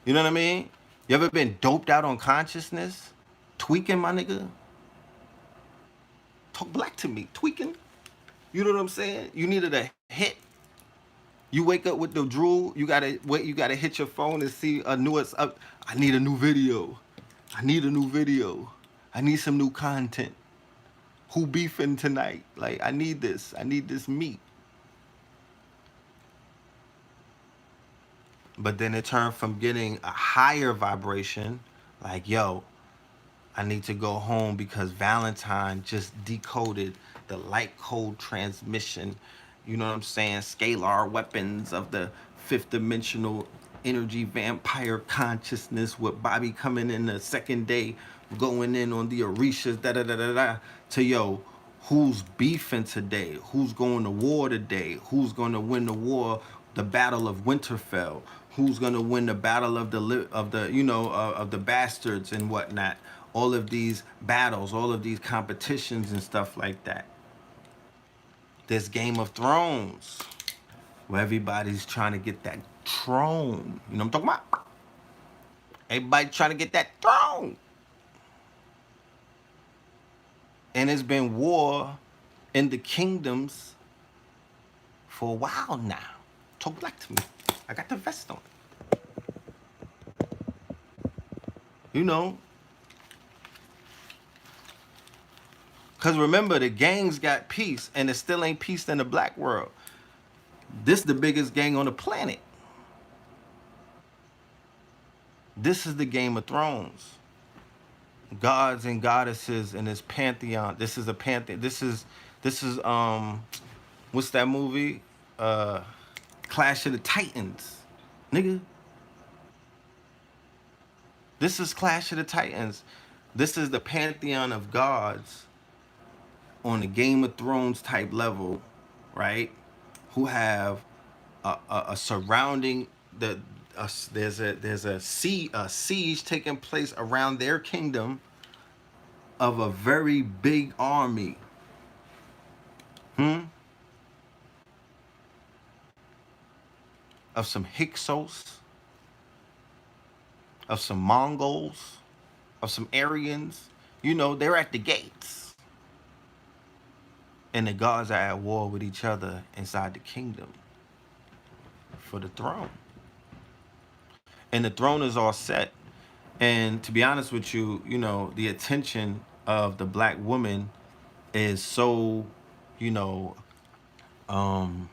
You know what I mean? You ever been doped out on consciousness? Tweaking, my nigga? Talk black to me. Tweaking? You know what I'm saying? You needed a hit. You wake up with the drool, you gotta wait, you gotta hit your phone and see a newest up. I need a new video. I need a new video. I need some new content. Who beefing tonight? Like, I need this. I need this meat. But then it turned from getting a higher vibration, like, yo, I need to go home because Valentine just decoded the light code transmission. You know what I'm saying? Scalar weapons of the fifth dimensional energy vampire consciousness with Bobby coming in the second day, going in on the Orishas, da-da-da-da-da, to, yo, who's beefing today? Who's going to war today? Who's going to win the war, the Battle of Winterfell? Who's going to win the battle of the bastards and whatnot? All of these battles, all of these competitions and stuff like that. This Game of Thrones, where everybody's trying to get that throne. You know what I'm talking about? Everybody trying to get that throne. And it's been war in the kingdoms for a while now. Talk black to me. I got the vest on. You know. Because remember, the gangs got peace, and it still ain't peace in the black world. This the biggest gang on the planet. This is the Game of Thrones. Gods and goddesses in this pantheon. This is a pantheon. This is what's that movie? Uh Clash of the Titans. Nigga, this is Clash of the Titans. This is the pantheon of gods on the Game of Thrones type level, right? Who have a surrounding the there's a siege taking place around their kingdom of a very big army, hmm? Of some Hyksos, of some Mongols, of some Aryans. You know, they're at the gates. And the gods are at war with each other inside the kingdom for the throne. And the throne is all set. And to be honest with you, you know, the attention of the black woman is so, you know, um,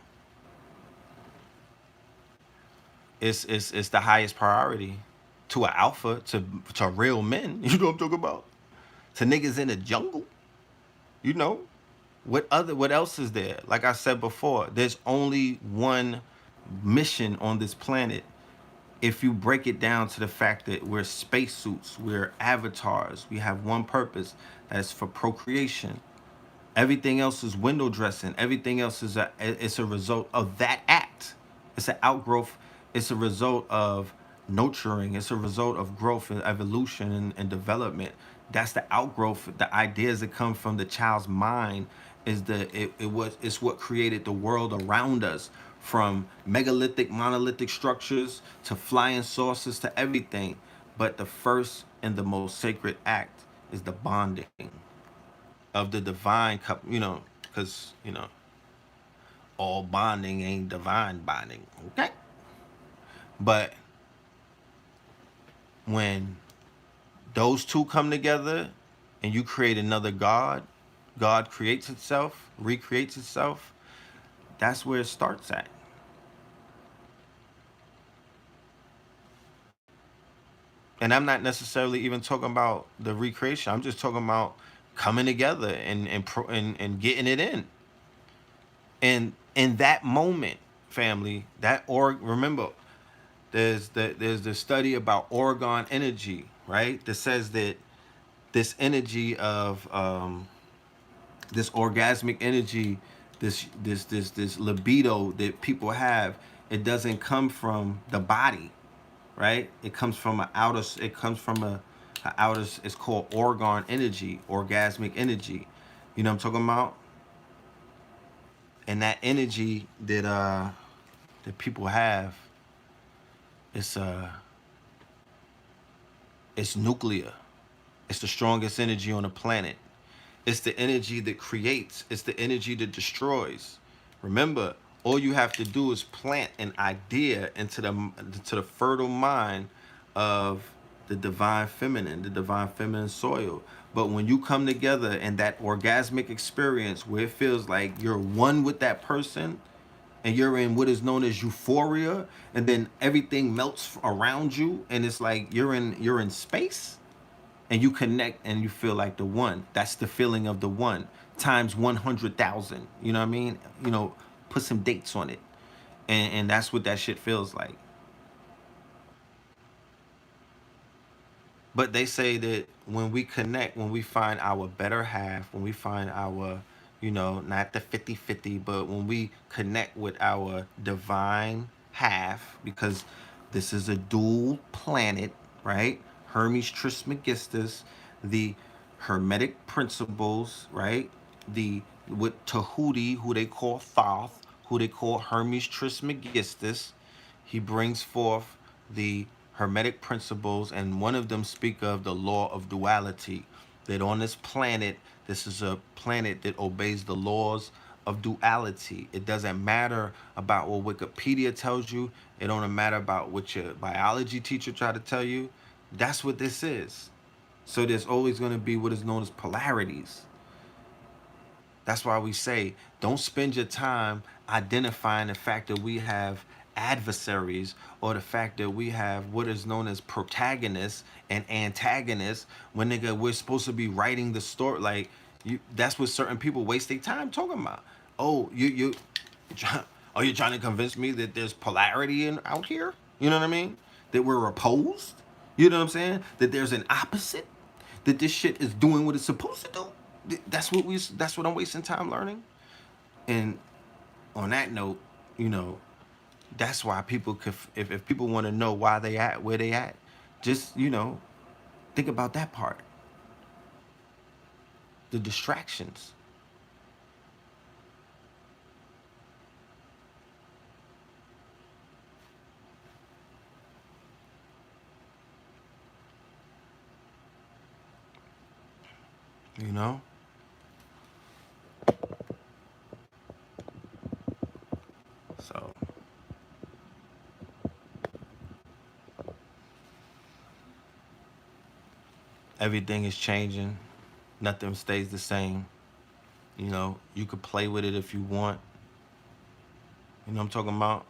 it's the highest priority to an alpha, to real men. You know what I'm talking about? To niggas in the jungle. You know, what else is there? Like I said before, there's only one mission on this planet. If you break it down to the fact that we're spacesuits, we're avatars, we have one purpose, that's for procreation. Everything else is window dressing. Everything else is it's a result of that act. It's an outgrowth. It's a result of nurturing. It's a result of growth and evolution and development. That's the outgrowth. The ideas that come from the child's mind is it's what created the world around us, from megalithic, monolithic structures to flying saucers to everything. But the first and the most sacred act is the bonding of the divine couple, you know, because, you know, all bonding ain't divine bonding, okay? But when those two come together and you create another God, God creates itself, recreates itself, that's where it starts at. And I'm not necessarily even talking about the recreation. I'm just talking about coming together and getting it in. And in that moment, family, that remember, there's the study about orgone energy, right? That says that this energy of this orgasmic energy, this libido that people have, it doesn't come from the body, right? It comes from a outer. It comes from a outer. It's called orgone energy, orgasmic energy. You know what I'm talking about? And that energy that people have, it's it's nuclear. It's the strongest energy on the planet. It's the energy that creates. It's the energy that destroys. Remember, all you have to do is plant an idea into the fertile mind of the divine feminine soil. But when you come together in that orgasmic experience where it feels like you're one with that person, and you're in what is known as euphoria, and then everything melts around you, and it's like you're in space, and you connect and you feel like the one. That's the feeling of the one times 100,000. You know what I mean? You know, put some dates on it, and that's what that shit feels like. But they say that when we connect, when we find our better half, when we find our, you know, not the 50-50, but when we connect with our divine half, because this is a dual planet, right? Hermes Trismegistus, the Hermetic principles, right? The with Tahuti, who they call Thoth, who they call Hermes Trismegistus, he brings forth the Hermetic principles, and one of them speak of the law of duality. That on this planet, this is a planet that obeys the laws of duality. It doesn't matter about what Wikipedia tells you. It don't matter about what your biology teacher tried to tell you. That's what this is. So there's always going to be what is known as polarities. That's why we say don't spend your time identifying the fact that we have adversaries, or the fact that we have what is known as protagonists and antagonists, when nigga we're supposed to be writing the story. Like, you, that's what certain people waste their time talking about. Oh, you are you trying to convince me that there's polarity in out here? You know what I mean? That we're opposed? You know what I'm saying? That there's an opposite? That this shit is doing what it's supposed to do? That's what I'm wasting time learning. And on that note, you know, that's why people could, if people want to know why they at where they at, just, you know, think about that part. The distractions. You know? So everything is changing. Nothing stays the same. You know, you could play with it if you want. You know what I'm talking about?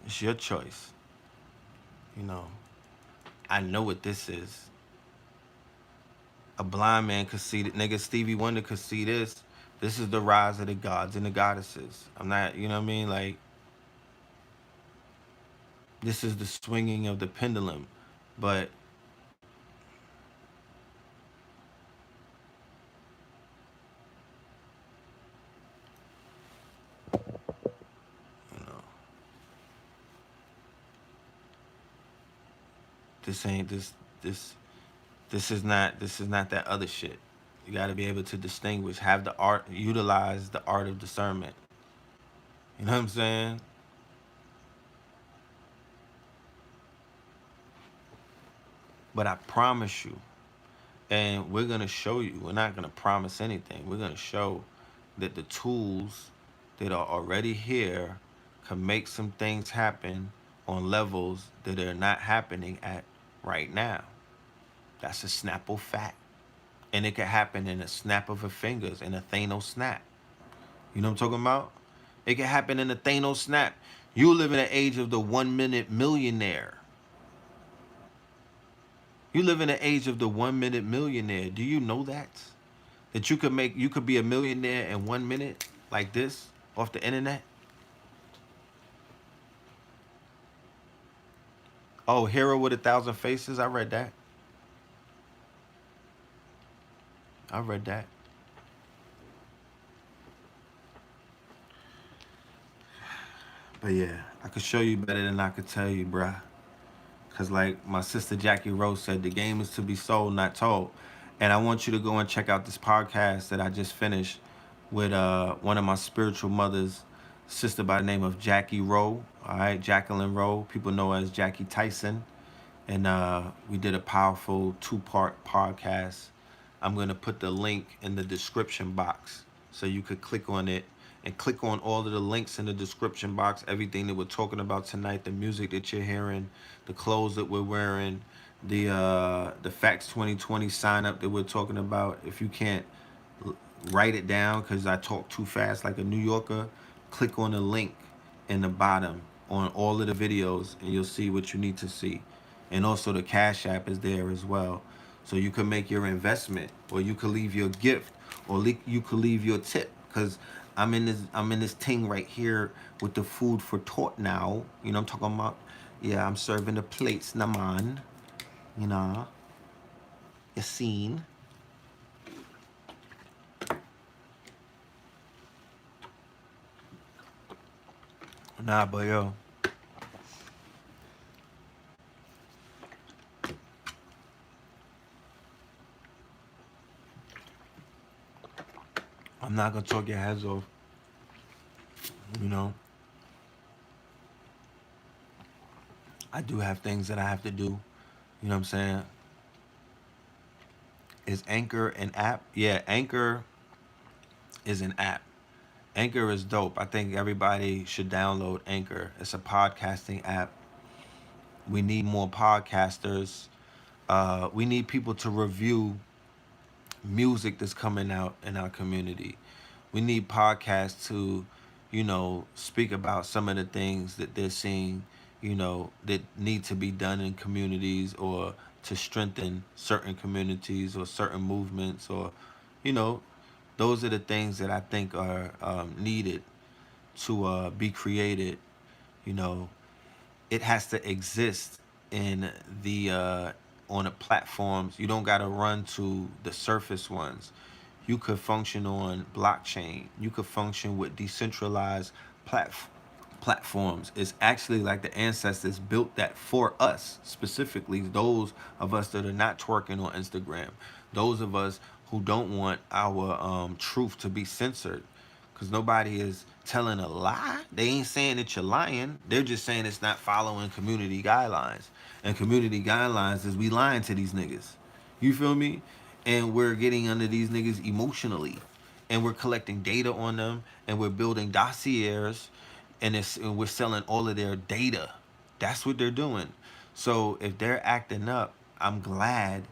It's your choice. You know, I know what this is. A blind man could see it. Nigga, Stevie Wonder could see this. This is the rise of the gods and the goddesses. I'm not, you know what I mean? Like, this is the swinging of the pendulum. But, you know, this ain't this is not that other shit. You got to be able to distinguish, have the art, utilize the art of discernment. You know what I'm saying? But I promise you, and we're going to show you, we're not going to promise anything. We're going to show that the tools that are already here can make some things happen on levels that are not happening at right now. That's a snapple fact. And it could happen in a snap of a fingers, in a Thanos snap. You know what I'm talking about? It could happen in a Thanos snap. You live in the age of the 1 minute millionaire. You live in the age of the 1 minute millionaire. Do you know that? That you could be a millionaire in 1 minute like this off the internet? Oh, Hero with 1,000 Faces. I read that. I read that. But yeah, I could show you better than I could tell you, bruh. Cause like my sister Jackie Rose said, the game is to be sold, not told. And I want you to go and check out this podcast that I just finished with one of my spiritual mothers, sister by the name of Jackie Rowe. All right, Jacqueline Rowe. People know her as Jackie Tyson. And we did a powerful 2-part podcast. I'm gonna put the link in the description box so you could click on it and click on all of the links in the description box. Everything that we're talking about tonight, the music that you're hearing, the clothes that we're wearing, the Facts 2020 sign up that we're talking about. If you can't write it down because I talk too fast like a New Yorker, click on the link in the bottom on all of the videos and you'll see what you need to see. And also the Cash App is there as well. So you can make your investment, or you could leave your gift, or you could leave your tip. Cause I'm in this thing right here with the food for thought now. You know what I'm talking about? Yeah, I'm serving the plates, naman. You know, you seen. Nah, but yo, I'm not gonna talk your heads off. You know, I do have things that I have to do. You know what I'm saying? Is Anchor an app? Yeah, Anchor is an app. Anchor is dope. I think everybody should download Anchor. It's a podcasting app. We need more podcasters. We need people to review music that's coming out in our community. We need podcasts to speak about some of the things that they're seeing, that need to be done in communities, or to strengthen certain communities or certain movements, or, you know, those are the things that I think are needed to be created. You know, it has to exist in the on the platforms. You don't got to run to the surface ones. You could function on blockchain. You could function with decentralized platforms. It's actually like the ancestors built that for us, specifically those of us that are not twerking on Instagram, those of us who don't want our truth to be censored, because nobody is telling a lie. They ain't saying that you're lying. They're just saying it's not following community guidelines. And community guidelines is we lying to these niggas. You feel me? And we're getting under these niggas emotionally. And we're collecting data on them, and we're building dossiers, and we're selling all of their data. That's what they're doing. So if they're acting up, I'm glad,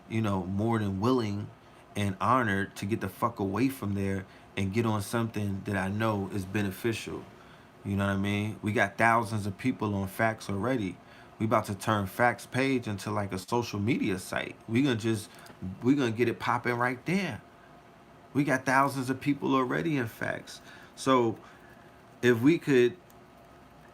more than willing and honored to get the fuck away from there and get on something that I know is beneficial. You know what I mean? We got thousands of people on Facts already. We about to turn Facts page into like a social media site. We gonna get it popping right there. We got thousands of people already in Facts. So if we could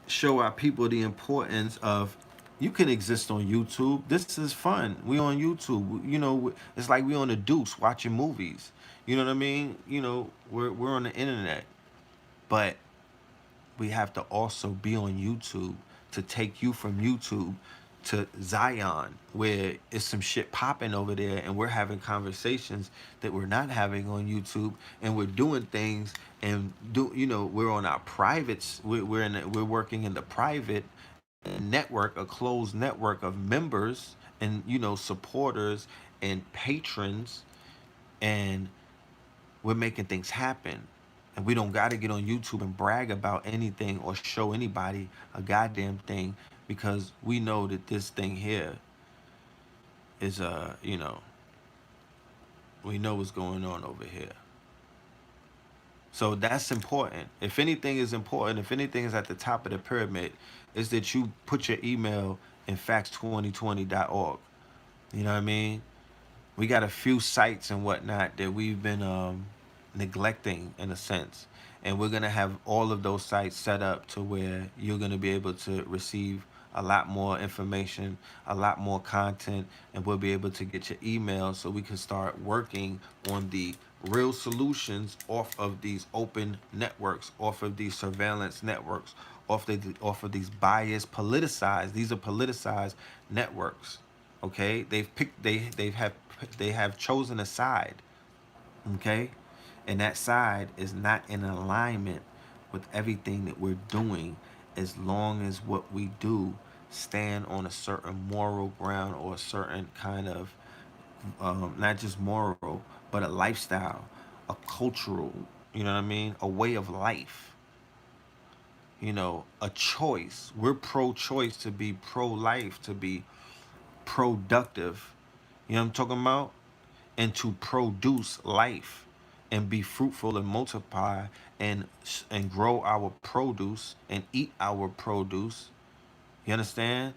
show our people the importance of, you can exist on YouTube. This is fun. We on YouTube. It's like we on the deuce watching movies. You know what I mean? We're on the internet, but we have to also be on YouTube to take you from YouTube to Zion, where it's some shit popping over there, and we're having conversations that we're not having on YouTube, and we're doing things, and we're on our privates. We're working in the private network, a closed network of members and supporters and patrons, and we're making things happen. And we don't got to get on YouTube and brag about anything or show anybody a goddamn thing, because we know that this thing here is we know what's going on over here. So that's important. If anything is important, if anything is at the top of the pyramid, is that you put your email in facts2020.org. You know what I mean? We got a few sites and whatnot that we've been neglecting in a sense. And we're going to have all of those sites set up to where you're going to be able to receive a lot more information, a lot more content, and we'll be able to get your email so we can start working on the real solutions off of these open networks, off of these surveillance networks, off of these biased, politicized. These are politicized networks. Okay, they have chosen a side. Okay, and that side is not in alignment with everything that we're doing, as long as what we do stand on a certain moral ground, or a certain kind of not just moral, but a lifestyle, a cultural, you know what I mean, a way of life, a choice. We're pro-choice, to be pro-life, to be productive. You know what I'm talking about? And to produce life and be fruitful and multiply, and grow our produce and eat our produce. You understand?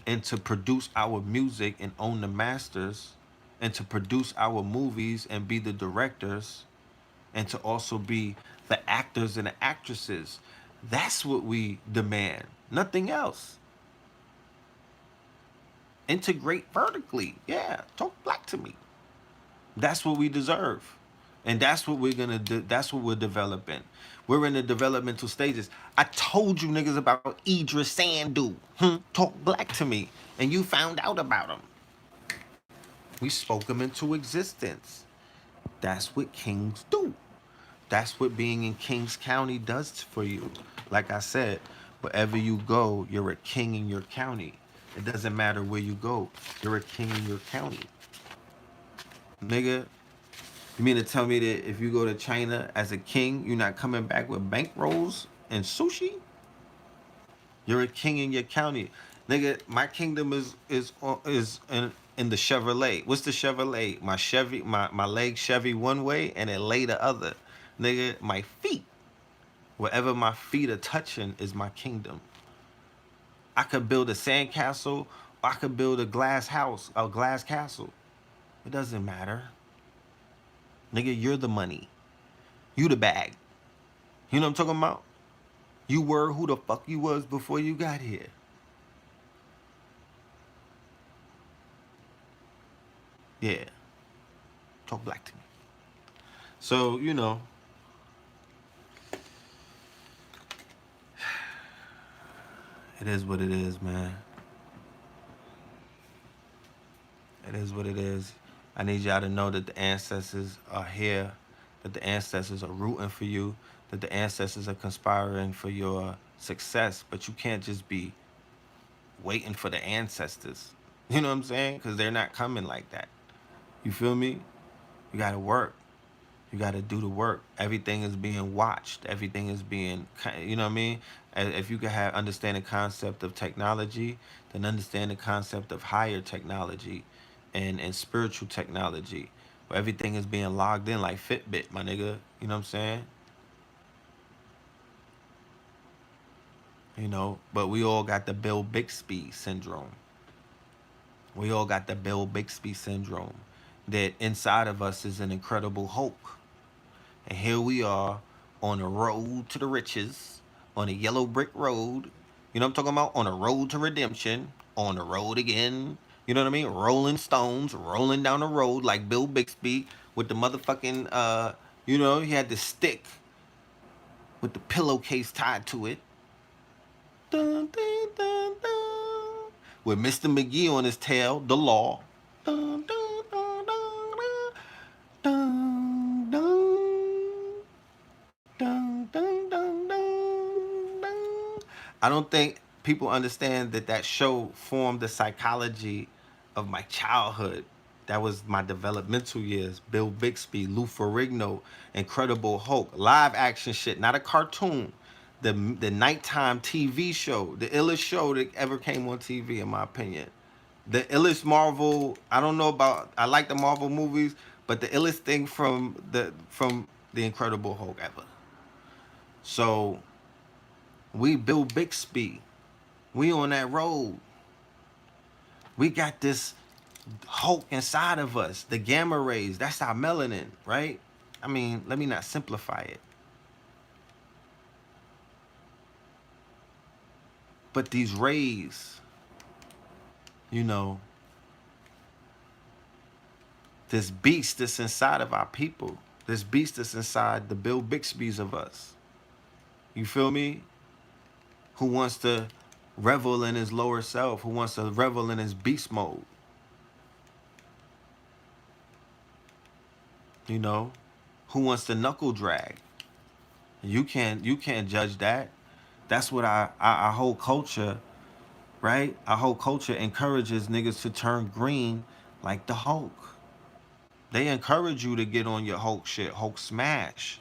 And to produce our music and own the masters, and to produce our movies and be the directors, and to also be the actors and the actresses. That's what we demand. Nothing else. Integrate vertically. Yeah, talk black to me. That's what we deserve. And that's what we're gonna do. That's what we're developing. We're in the developmental stages. I told you niggas about Idris Sandu. Talk black to me. And you found out about him. We spoke him into existence. That's what kings do. That's what being in Kings County does for you. Like I said, wherever you go, you're a king in your county. It doesn't matter where you go. You're a king in your county. Nigga, you mean to tell me that if you go to China as a king, you're not coming back with bankrolls and sushi? You're a king in your county. Nigga, my kingdom is in the Chevrolet. What's the Chevrolet? My Chevy, my leg Chevy one way and it lay the other. Nigga, my feet. Wherever my feet are touching is my kingdom. I could build a sandcastle, or I could build a glass house, a glass castle. It doesn't matter. Nigga, you're the money. You the bag. You know what I'm talking about? You were who the fuck you was before you got here. Yeah. Talk black to me. So, you know, it is what it is, man. It is what it is. I need y'all to know that the ancestors are here, that the ancestors are rooting for you, that the ancestors are conspiring for your success, but you can't just be waiting for the ancestors. You know what I'm saying? Because they're not coming like that. You feel me? You got to work. You got to do the work. Everything is being watched. Everything is being, you know what I mean? If you can have understand the concept of technology, then understand the concept of higher technology and spiritual technology, where everything is being logged in like Fitbit, my nigga. You know what I'm saying? You know, but we all got the Bill Bixby syndrome. We all got the Bill Bixby syndrome. That inside of us is an incredible Hulk. And here we are on the road to the riches, on a yellow brick road. You know what I'm talking about? On a road to redemption, on the road again. You know what I mean? Rolling stones, rolling down the road like Bill Bixby with the motherfucking, you know, he had the stick with the pillowcase tied to it. Dun, dun, dun, dun. With Mr. McGee on his tail, the law. Dun, dun, dun, dun, dun, dun, dun. Dun, dun, dun, dun, dun. I don't think people understand that that show formed the psychology of my childhood. That was my developmental years. Bill Bixby, Lou Ferrigno, Incredible Hulk, live action shit, not a cartoon. The nighttime TV show, the illest show that ever came on TV, in my opinion. The illest Marvel. I don't know about. I like the Marvel movies, but the illest thing from the Incredible Hulk ever. So we Bill Bixby. We on that road. We got this Hulk inside of us. The gamma rays. That's our melanin, right? I mean, let me not simplify it. But these rays, you know, this beast that's inside of our people, this beast that's inside the Bill Bixbys of us. You feel me? Who wants to revel in his lower self, who wants to revel in his beast mode. You know, who wants to knuckle drag. You can't judge that. That's what our whole culture, right? Our whole culture encourages niggas to turn green like the Hulk. They encourage you to get on your Hulk shit, Hulk smash.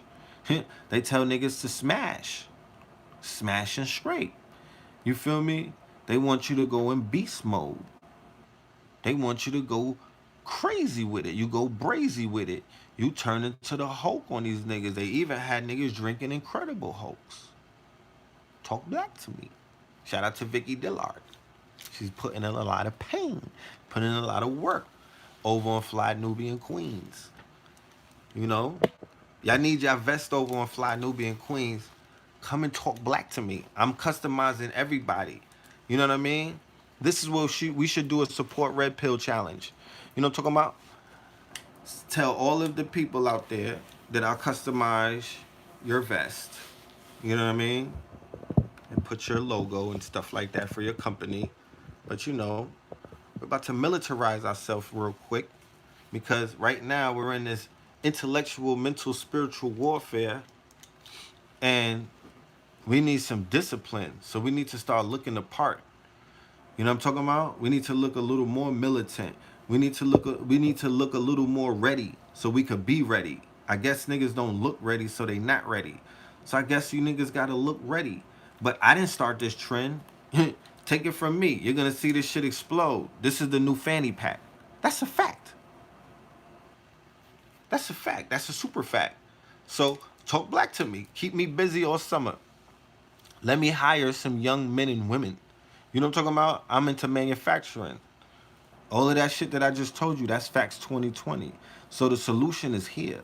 They tell niggas to smash. Smash and straight. You feel me? They want you to go in beast mode. They want you to go crazy with it. You go brazy with it. You turn into the Hulk on these niggas. They even had niggas drinking Incredible Hulks. Talk back to me. Shout out to Vicky Dillard. She's putting in a lot of pain, putting in a lot of work over on Fly Nubian Queens. You know? Y'all need y'all vest over on Fly Nubian Queens. Come and talk black to me. I'm customizing everybody. You know what I mean? This is what we should do a support red pill challenge. You know what I'm talking about? Tell all of the people out there that I'll customize your vest. You know what I mean? And put your logo and stuff like that for your company. But you know, we're about to militarize ourselves real quick because right now we're in this intellectual, mental, spiritual warfare and we need some discipline. So we need to start looking the part. You know what I'm talking about? We need to look a little more militant. We need to look a little more ready so we could be ready. I guess niggas don't look ready, so they not ready. So I guess you niggas gotta look ready. But I didn't start this trend. Take it from me. You're gonna see this shit explode. This is the new fanny pack. That's a fact. That's a fact. That's a super fact. So Talk black to me. Keep me busy all summer. Let me hire some young men and women. You know what I'm talking about? I'm into manufacturing. All of that shit that I just told you, that's facts 2020. So the solution is here.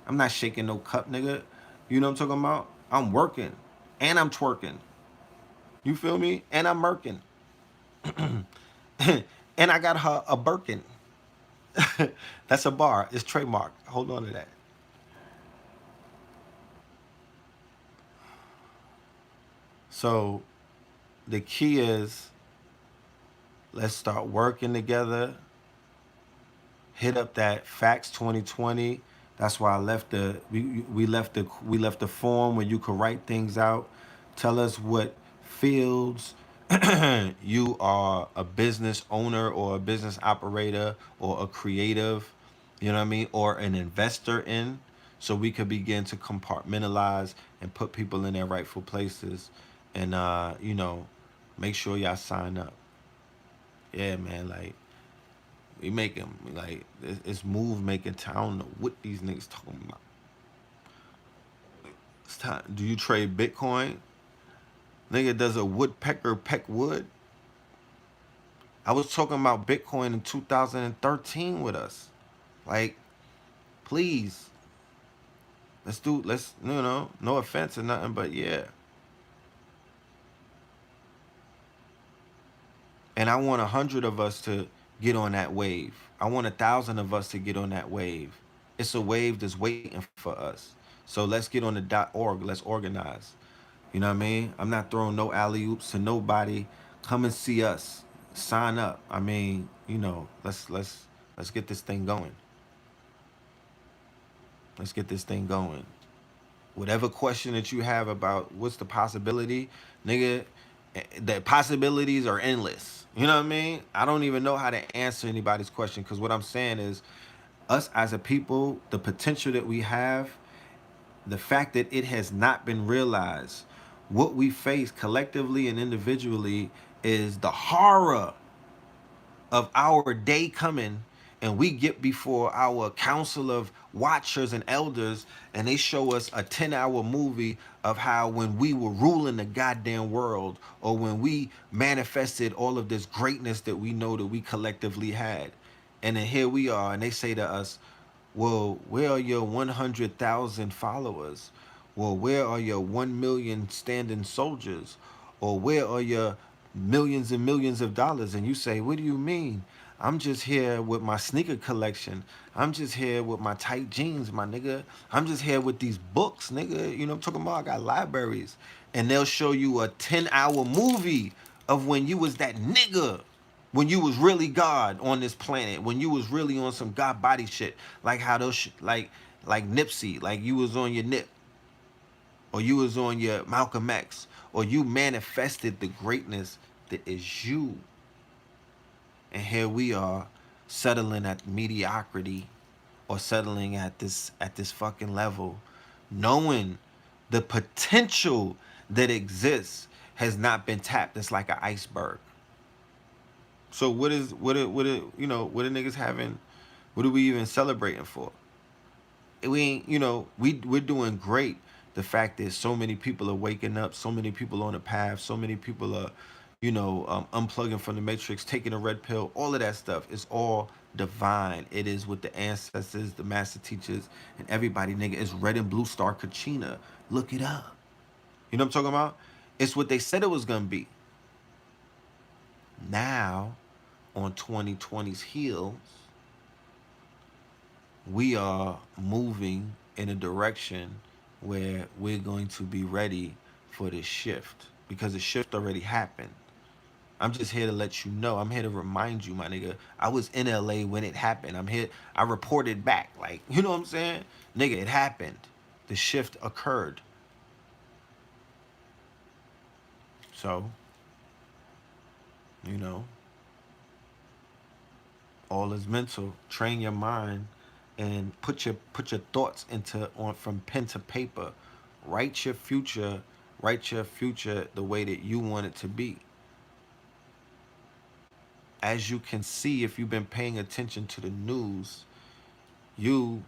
I'm not shaking no cup, nigga. You know what I'm talking about? I'm working. And I'm twerking. You feel me? And I'm murking. And I got her a Birkin. That's a bar. It's trademark. Hold on to that. So the key is let's start working together. Hit up that Facts 2020. That's why I left the form where you could write things out. Tell us what fields you are a business owner or a business operator or a creative, you know what I mean, or an investor in, so we could begin to compartmentalize and put people in their rightful places, and make sure y'all sign up. Yeah, man, like we making like it's move making time. I don't know what these niggas talking about. It's time. Do you trade Bitcoin? Nigga, does a woodpecker peck wood? I was talking about Bitcoin in 2013 with us. Like, please, let's no offense or nothing, but yeah. And I want 100 of us to get on that wave. I want 1,000 of us to get on that wave. It's a wave that's waiting for us. So let's get on the .org. Let's organize. You know what I mean? I'm not throwing no alley oops to nobody. Come and see us. Sign up. I mean, let's get this thing going. Let's get this thing going. Whatever question that you have about what's the possibility, nigga, the possibilities are endless. You know what I mean? I don't even know how to answer anybody's question, because what I'm saying is us as a people, the potential that we have, the fact that it has not been realized, what we face collectively and individually is the horror of our day coming, and we get before our council of watchers and elders, and they show us a 10-hour movie of how when we were ruling the goddamn world, or when we manifested all of this greatness that we know that we collectively had. And then here we are, and they say to us, well, where are your 100,000 followers? Well, where are your 1 million standing soldiers? Or where are your millions and millions of dollars? And you say, what do you mean? I'm just here with my sneaker collection. I'm just here with my tight jeans, my nigga. I'm just here with these books, nigga. You know what I'm talking about? I got libraries. And they'll show you a 10-hour movie of when you was that nigga, when you was really God on this planet, when you was really on some God body shit, like how those like Nipsey, like you was on your Nip, or you was on your Malcolm X, or you manifested the greatness that is you. And here we are settling at mediocrity, or settling at this fucking level, knowing the potential that exists has not been tapped. It's like an iceberg. So what are niggas having? What are we even celebrating for? We ain't, we're doing great. The fact is, so many people are waking up, so many people on the path, so many people are, unplugging from the matrix, taking a red pill, all of that stuff. It's all divine. It is with the ancestors, the master teachers, and everybody, nigga. It's red and blue star Kachina. Look it up. You know what I'm talking about? It's what they said it was gonna be. Now, on 2020's heels, we are moving in a direction where we're going to be ready for this shift, because the shift already happened. I'm just here to let you know. I'm here to remind you, my nigga. I was in LA when it happened. I'm here. I reported back. Like, you know what I'm saying? Nigga, it happened. The shift occurred. So, you know, all is mental. Train your mind and put your thoughts into on from pen to paper. Write your future. Write your future the way that you want it to be. As you can see, if you've been paying attention to the news, you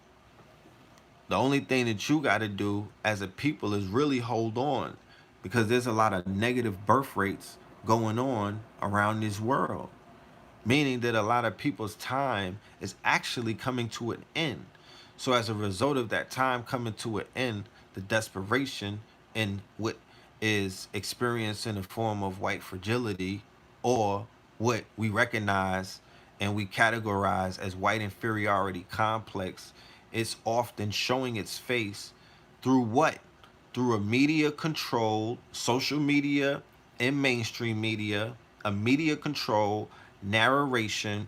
The only thing that you got to do as a people is really hold on, because there's a lot of negative birth rates going on around this world, meaning that a lot of people's time is actually coming to an end. So as a result of that time coming to an end, the desperation in what is experienced in the form of white fragility, or what we recognize and we categorize as white inferiority complex, it's often showing its face through what? Through a media controlled social media and mainstream media, a media control narration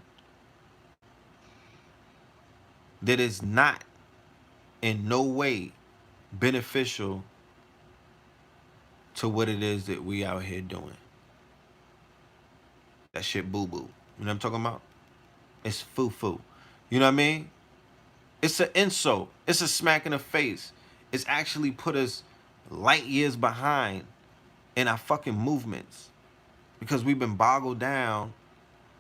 that is not in no way beneficial to what it is that we out here doing. That shit boo boo. You know what I'm talking about? It's foo foo. You know what I mean? It's an insult. It's a smack in the face. It's actually put us light years behind in our fucking movements, because we've been boggled down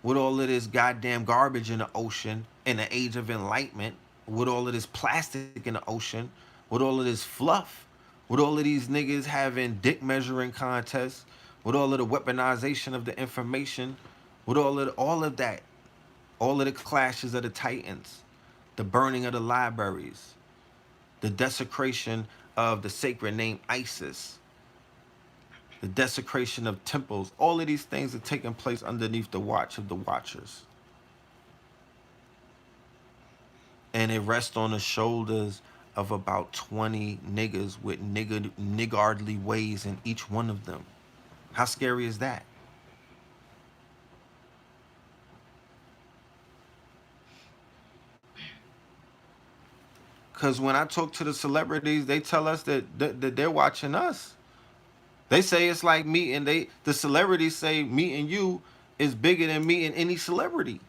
with all of this goddamn garbage in the ocean in the age of enlightenment, with all of this plastic in the ocean, with all of this fluff, with all of these niggas having dick measuring contests, with all of the weaponization of the information, with all of that, all of the clashes of the titans, the burning of the libraries, the desecration of the sacred name Isis, the desecration of temples. All of these things are taking place underneath the watch of the watchers. And it rests on the shoulders of about 20 niggas with niggardly ways in each one of them. How scary is that? Because when I talk to the celebrities, they tell us that they're watching us. They say it's like meeting, the celebrities say meeting you is bigger than meeting any celebrity.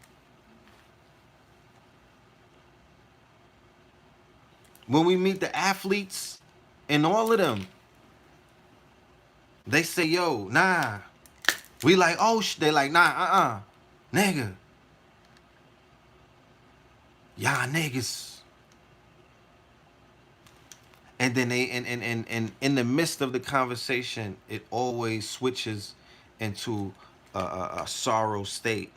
When we meet the athletes and all of them, they say, yo, nah. We like, oh, they like, nah, nigga. Y'all niggas. And then and in the midst of the conversation, it always switches into a sorrow state,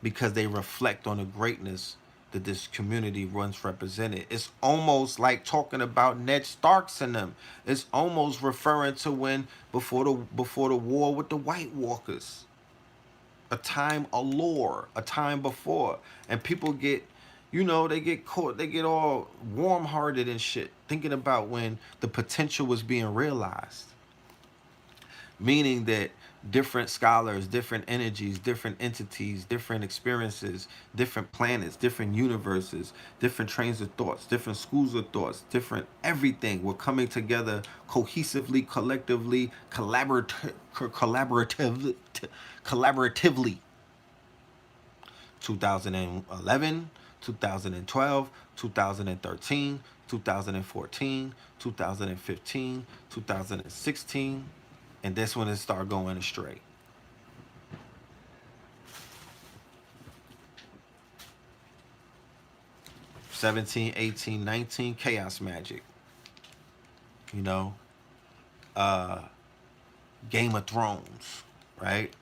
because they reflect on the greatness that this community once represented. It's almost like talking about Ned Starks and them. It's almost referring to when before the war with the White Walkers, a time allure, a time before, and people get, they get caught, they get all warm-hearted and shit, thinking about when the potential was being realized, meaning that different scholars, different energies, different entities, different experiences, different planets, different universes, different trains of thoughts, different schools of thoughts, different everything were coming together cohesively, collectively, collaboratively. 2011, 2012, 2013, 2014, 2015, 2016, and that's when it started going astray. '17, '18, '19, chaos magic. You know, uh, Game of Thrones, right?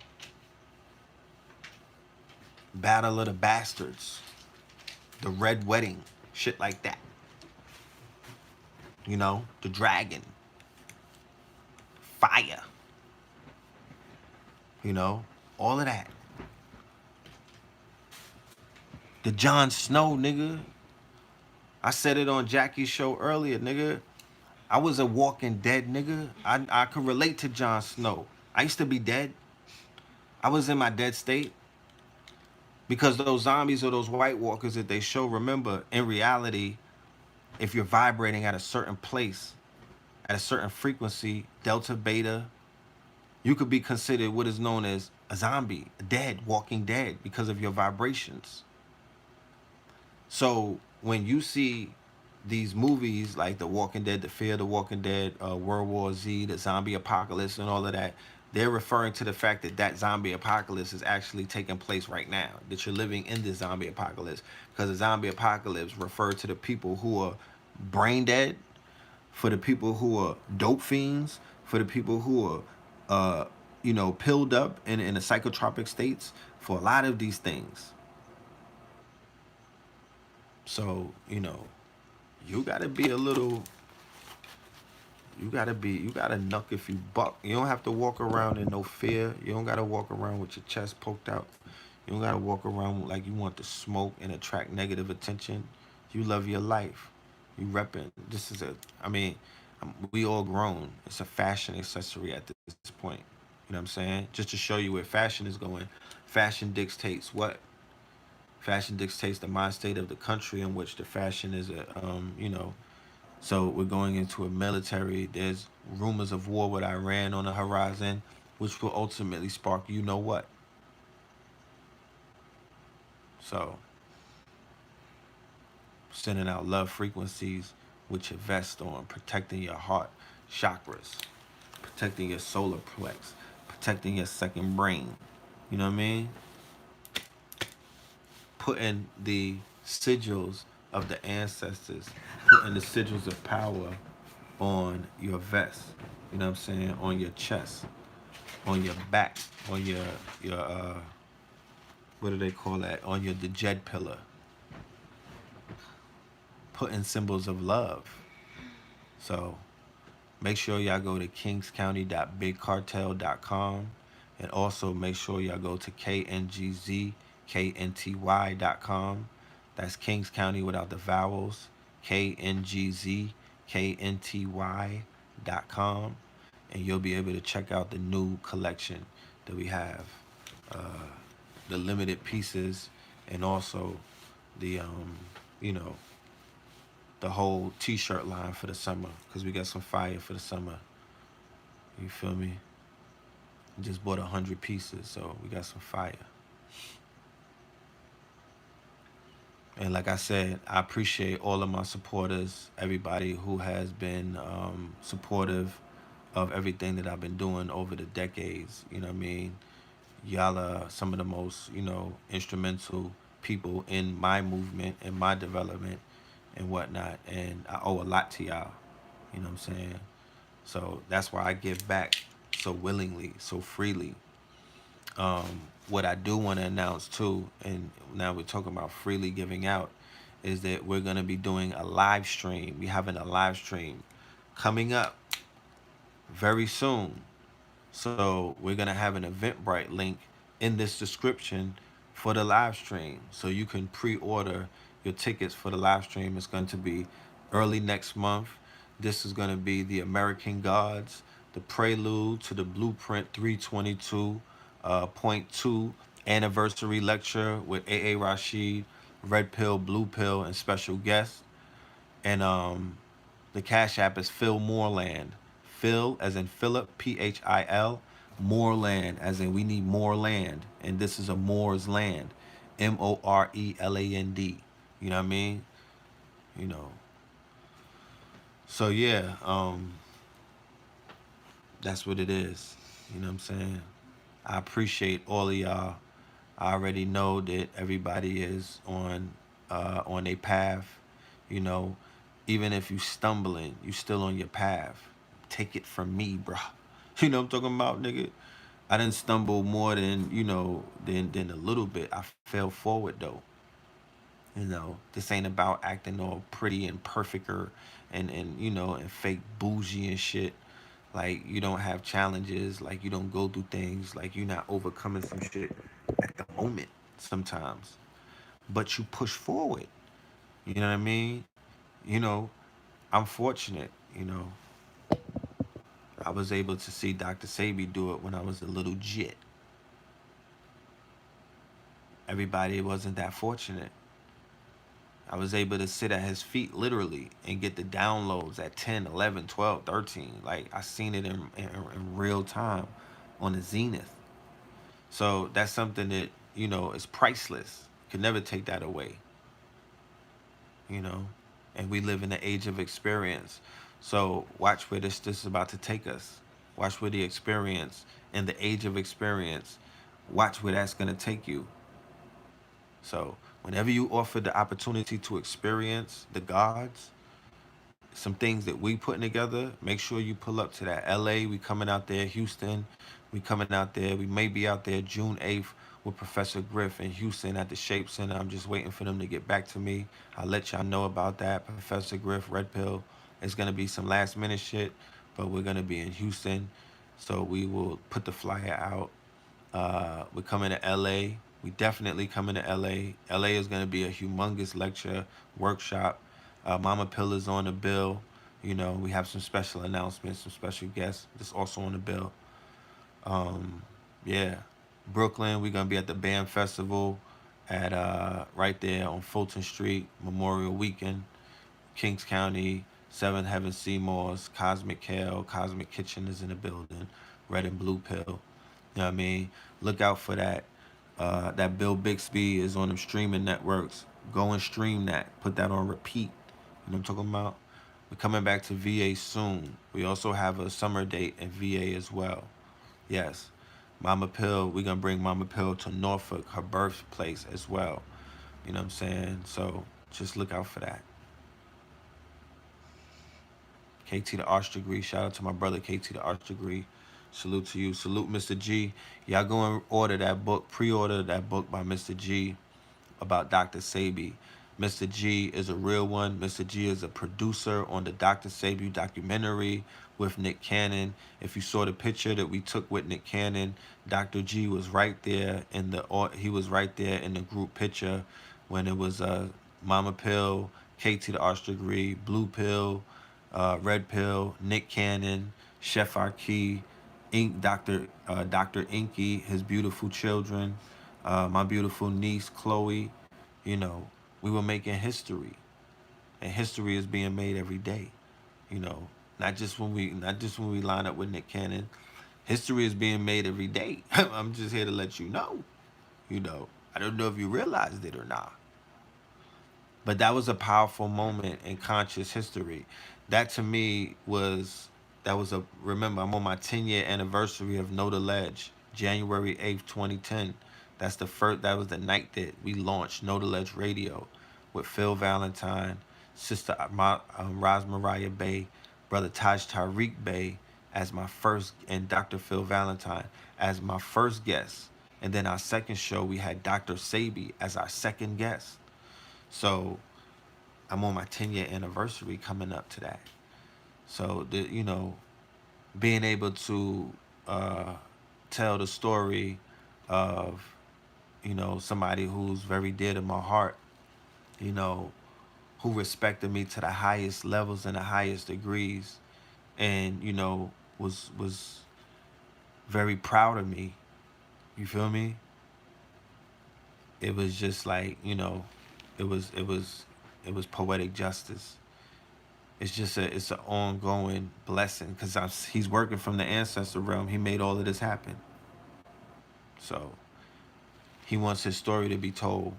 Battle of the Bastards, the Red Wedding, shit like that. The dragon, fire, all of that. The Jon Snow, nigga. I said it on Jackie's show earlier, nigga. I was a walking dead, nigga. I could relate to Jon Snow. I used to be dead. I was in my dead state. Because those zombies or those White Walkers that they show, remember, in reality, if you're vibrating at a certain place, at a certain frequency, delta, beta, you could be considered what is known as a zombie, dead, walking dead, because of your vibrations. So when you see these movies like The Walking Dead, The Fear of the Walking Dead, World War Z, the zombie apocalypse, and all of that, they're referring to the fact that that zombie apocalypse is actually taking place right now, that you're living in this zombie apocalypse, because the zombie apocalypse referred to the people who are brain dead, for the people who are dope fiends, for the people who are, pilled up in the psychotropic states, for a lot of these things. So, you gotta be a little, you gotta knuck if you buck. You don't have to walk around in no fear. You don't gotta walk around with your chest poked out. You don't gotta walk around like you want to smoke and attract negative attention. You love your life. You repping. This is we all grown. It's a fashion accessory at this point. You know what I'm saying? Just to show you where fashion is going. Fashion dictates what? Fashion dictates the mind state of the country in which the fashion is So we're going into a military. There's rumors of war with Iran on the horizon, which will ultimately spark you know what. So sending out love frequencies which invest on protecting your heart chakras, protecting your solar plex, protecting your second brain. You know what I mean? Putting the sigils of the ancestors, putting the sigils of power on your vest. You know what I'm saying? On your chest, on your back, on your what do they call that? On your dejed pillar. Putting symbols of love. So make sure y'all go to kingscounty.bigcartel.com, and also make sure y'all go to kngzknty.com. That's Kings County without the vowels. kngzknty.com, and you'll be able to check out the new collection that we have, the limited pieces, and also the you know the whole T-shirt line for the summer, because we got some fire for the summer. You feel me? We just bought 100 pieces, so we got some fire. And like I said, I appreciate all of my supporters, everybody who has been supportive of everything that I've been doing over the decades. You know what I mean? Y'all are some of the most, instrumental people in my movement and my development and whatnot. And I owe a lot to y'all. You know what I'm saying? So that's why I give back so willingly, so freely. What I do want to announce too, and now we're talking about freely giving out, is that we're going to be doing a live stream. We're having a live stream coming up very soon. So we're going to have an Eventbrite link in this description for the live stream. So you can pre-order your tickets for the live stream. It's going to be early next month. This is going to be the American Gods, the prelude to the Blueprint 322.2 anniversary lecture with A.A. Rashid, Red Pill, Blue Pill, and special guests. And the Cash App is Phil Moreland. Phil as in Philip, Phil. Moreland as in we need more land. And this is a Moore's land. Moreland. You know what I mean? You know. So yeah, that's what it is. You know what I'm saying? I appreciate all of y'all. I already know that everybody is on a path. You know, even if you stumbling, you still on your path. Take it from me, bro. You know what I'm talking about, nigga? I didn't stumble more than, than a little bit. I fell forward though. This ain't about acting all pretty and perfect or and fake bougie and shit. Like you don't have challenges, like you don't go through things, like you're not overcoming some shit at the moment sometimes. But you push forward. You know what I mean? You know, I'm fortunate, I was able to see Dr. Sabi do it when I was a little jit. Everybody wasn't that fortunate. I was able to sit at his feet literally and get the downloads at 10, 11, 12, 13. Like I seen it in real time on the Zenith. So that's something that, is priceless. Could never take that away, you know? And we live in the age of experience. So watch where this is about to take us. Watch where the experience and the age of experience, watch where that's gonna take you. So whenever you offer the opportunity to experience the gods, some things that we putting together, make sure you pull up to that. LA, we coming out there. Houston, we coming out there. We may be out there June 8th with Professor Griff in Houston at the Shape Center. I'm just waiting for them to get back to me. I'll let y'all know about that. Professor Griff, Red Pill. It's gonna be some last minute shit, but we're gonna be in Houston. So we will put the flyer out. We're coming to LA. We definitely coming to LA. LA is going to be a humongous lecture workshop. Mama Pill is on the bill. You know, we have some special announcements, some special guests that's also on the bill. Yeah, Brooklyn. We're gonna be at the Band Festival at right there on Fulton Street, Memorial Weekend. Kings County, Seventh Heaven Seymour's, Cosmic Kale, Cosmic Kitchen is in the building, Red and Blue Pill. You know what I mean? Look out for that. That Bill Bixby is on them streaming networks. Go and stream that. Put that on repeat. You know what I'm talking about? We're coming back to VA soon. We also have a summer date in VA as well. Yes. Mama Pill, we're going to bring Mama Pill to Norfolk, her birthplace as well. You know what I'm saying? So just look out for that. KT the Arts Degree. Shout out to my brother KT the Arts Degree. Salute to you. Salute Mr. G. Y'all go and order that book. Pre-order that book by Mr. G about Dr. Sabi. Mr. G is a real one. Mr. G is a producer on the Dr. Sabi documentary with Nick Cannon. If you saw the picture that we took with Nick Cannon, Dr. G was right there in the group picture when it was Mama Pill, KT the Arts Degree, Blue Pill, Red Pill, Nick Cannon, Chef Archie, Dr. Inky, his beautiful children, my beautiful niece Chloe. You know, we were making history, and history is being made every day. You know, not just when we line up with Nick Cannon. History is being made every day. I'm just here to let you know. You know, I don't know if you realized it or not. But that was a powerful moment in conscious history. That to me was remember, I'm on my 10-year anniversary of Know the Ledge, January 8th, 2010. That was the night that we launched Know the Ledge Radio with Phil Valentine, Sister Raz Mariah Bey, Brother Taj Tariq Bey as my first, and Dr. Phil Valentine as my first guest. And then our second show, we had Dr. Sabi as our second guest. So I'm on my 10-year anniversary coming up to that. So, being able to tell the story of, somebody who's very dear to my heart, who respected me to the highest levels and the highest degrees, and, was very proud of me. You feel me? It was just like, it was poetic justice. It's an ongoing blessing because he's working from the ancestor realm. He made all of this happen. So he wants his story to be told.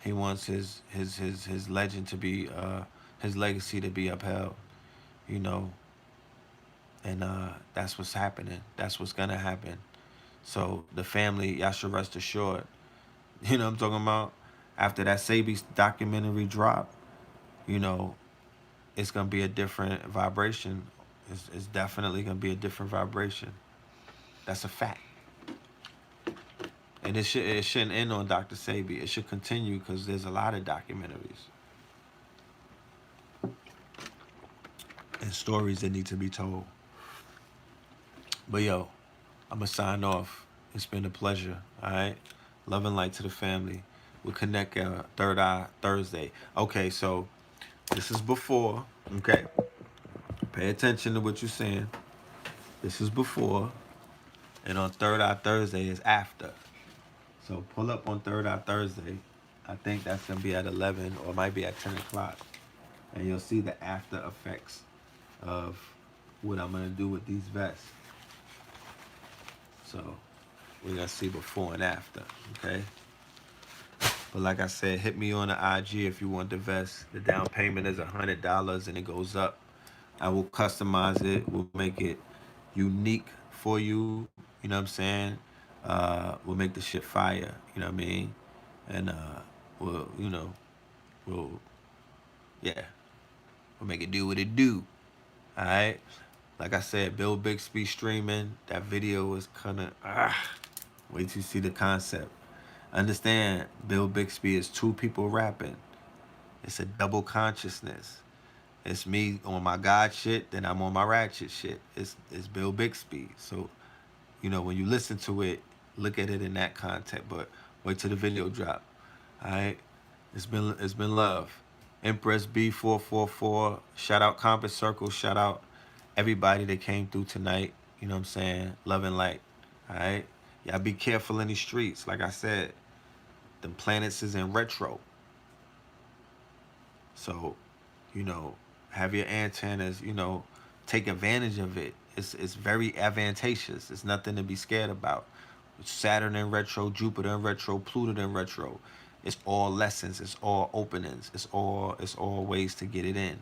He wants his legend to be his legacy to be upheld. And that's what's happening. That's what's gonna happen. So the family, y'all should rest assured. You know what I'm talking about? After that Sabi documentary drop, it's gonna be a different vibration. It's definitely gonna be a different vibration. That's a fact. And it shouldn't end on Dr. Sabi. It should continue because there's a lot of documentaries and stories that need to be told. But yo, I'm gonna sign off. It's been a pleasure. All right. Love and light to the family. We'll connect Third Eye Thursday. Okay, so this is before. Okay. Pay attention to what you're saying. This is before. And on Third Eye Thursday is after. So pull up on Third Eye Thursday. I think that's going to be at 11 or it might be at 10 o'clock. And you'll see the after effects of what I'm going to do with these vests. So we're going to see before and after. Okay. But like I said, hit me on the IG if you want the vest. The down payment is $100 and it goes up. I will customize it. We'll make it unique for you. You know what I'm saying? We'll make the shit fire. You know what I mean? And we'll Gonna make it do what it do. Alright? Like I said, Bill Bixby streaming. That video was kinda wait till you see the concept. Understand, Bill Bixby is two people rapping. It's a double consciousness. It's me on my God shit, then I'm on my ratchet shit. It's Bill Bixby. So, you know, when you listen to it, look at it in that context. But wait till the video drop. Alright? It's been love. Empress B444. Shout out Compass Circle. Shout out everybody that came through tonight. You know what I'm saying? Love and light. Alright? Y'all be careful in these streets. Like I said, the planets is in retro. So, you know, have your antennas, you know, take advantage of it. It's very advantageous. It's nothing to be scared about. Saturn in retro, Jupiter in retro, Pluto in retro. It's all lessons. It's all openings. It's all ways to get it in.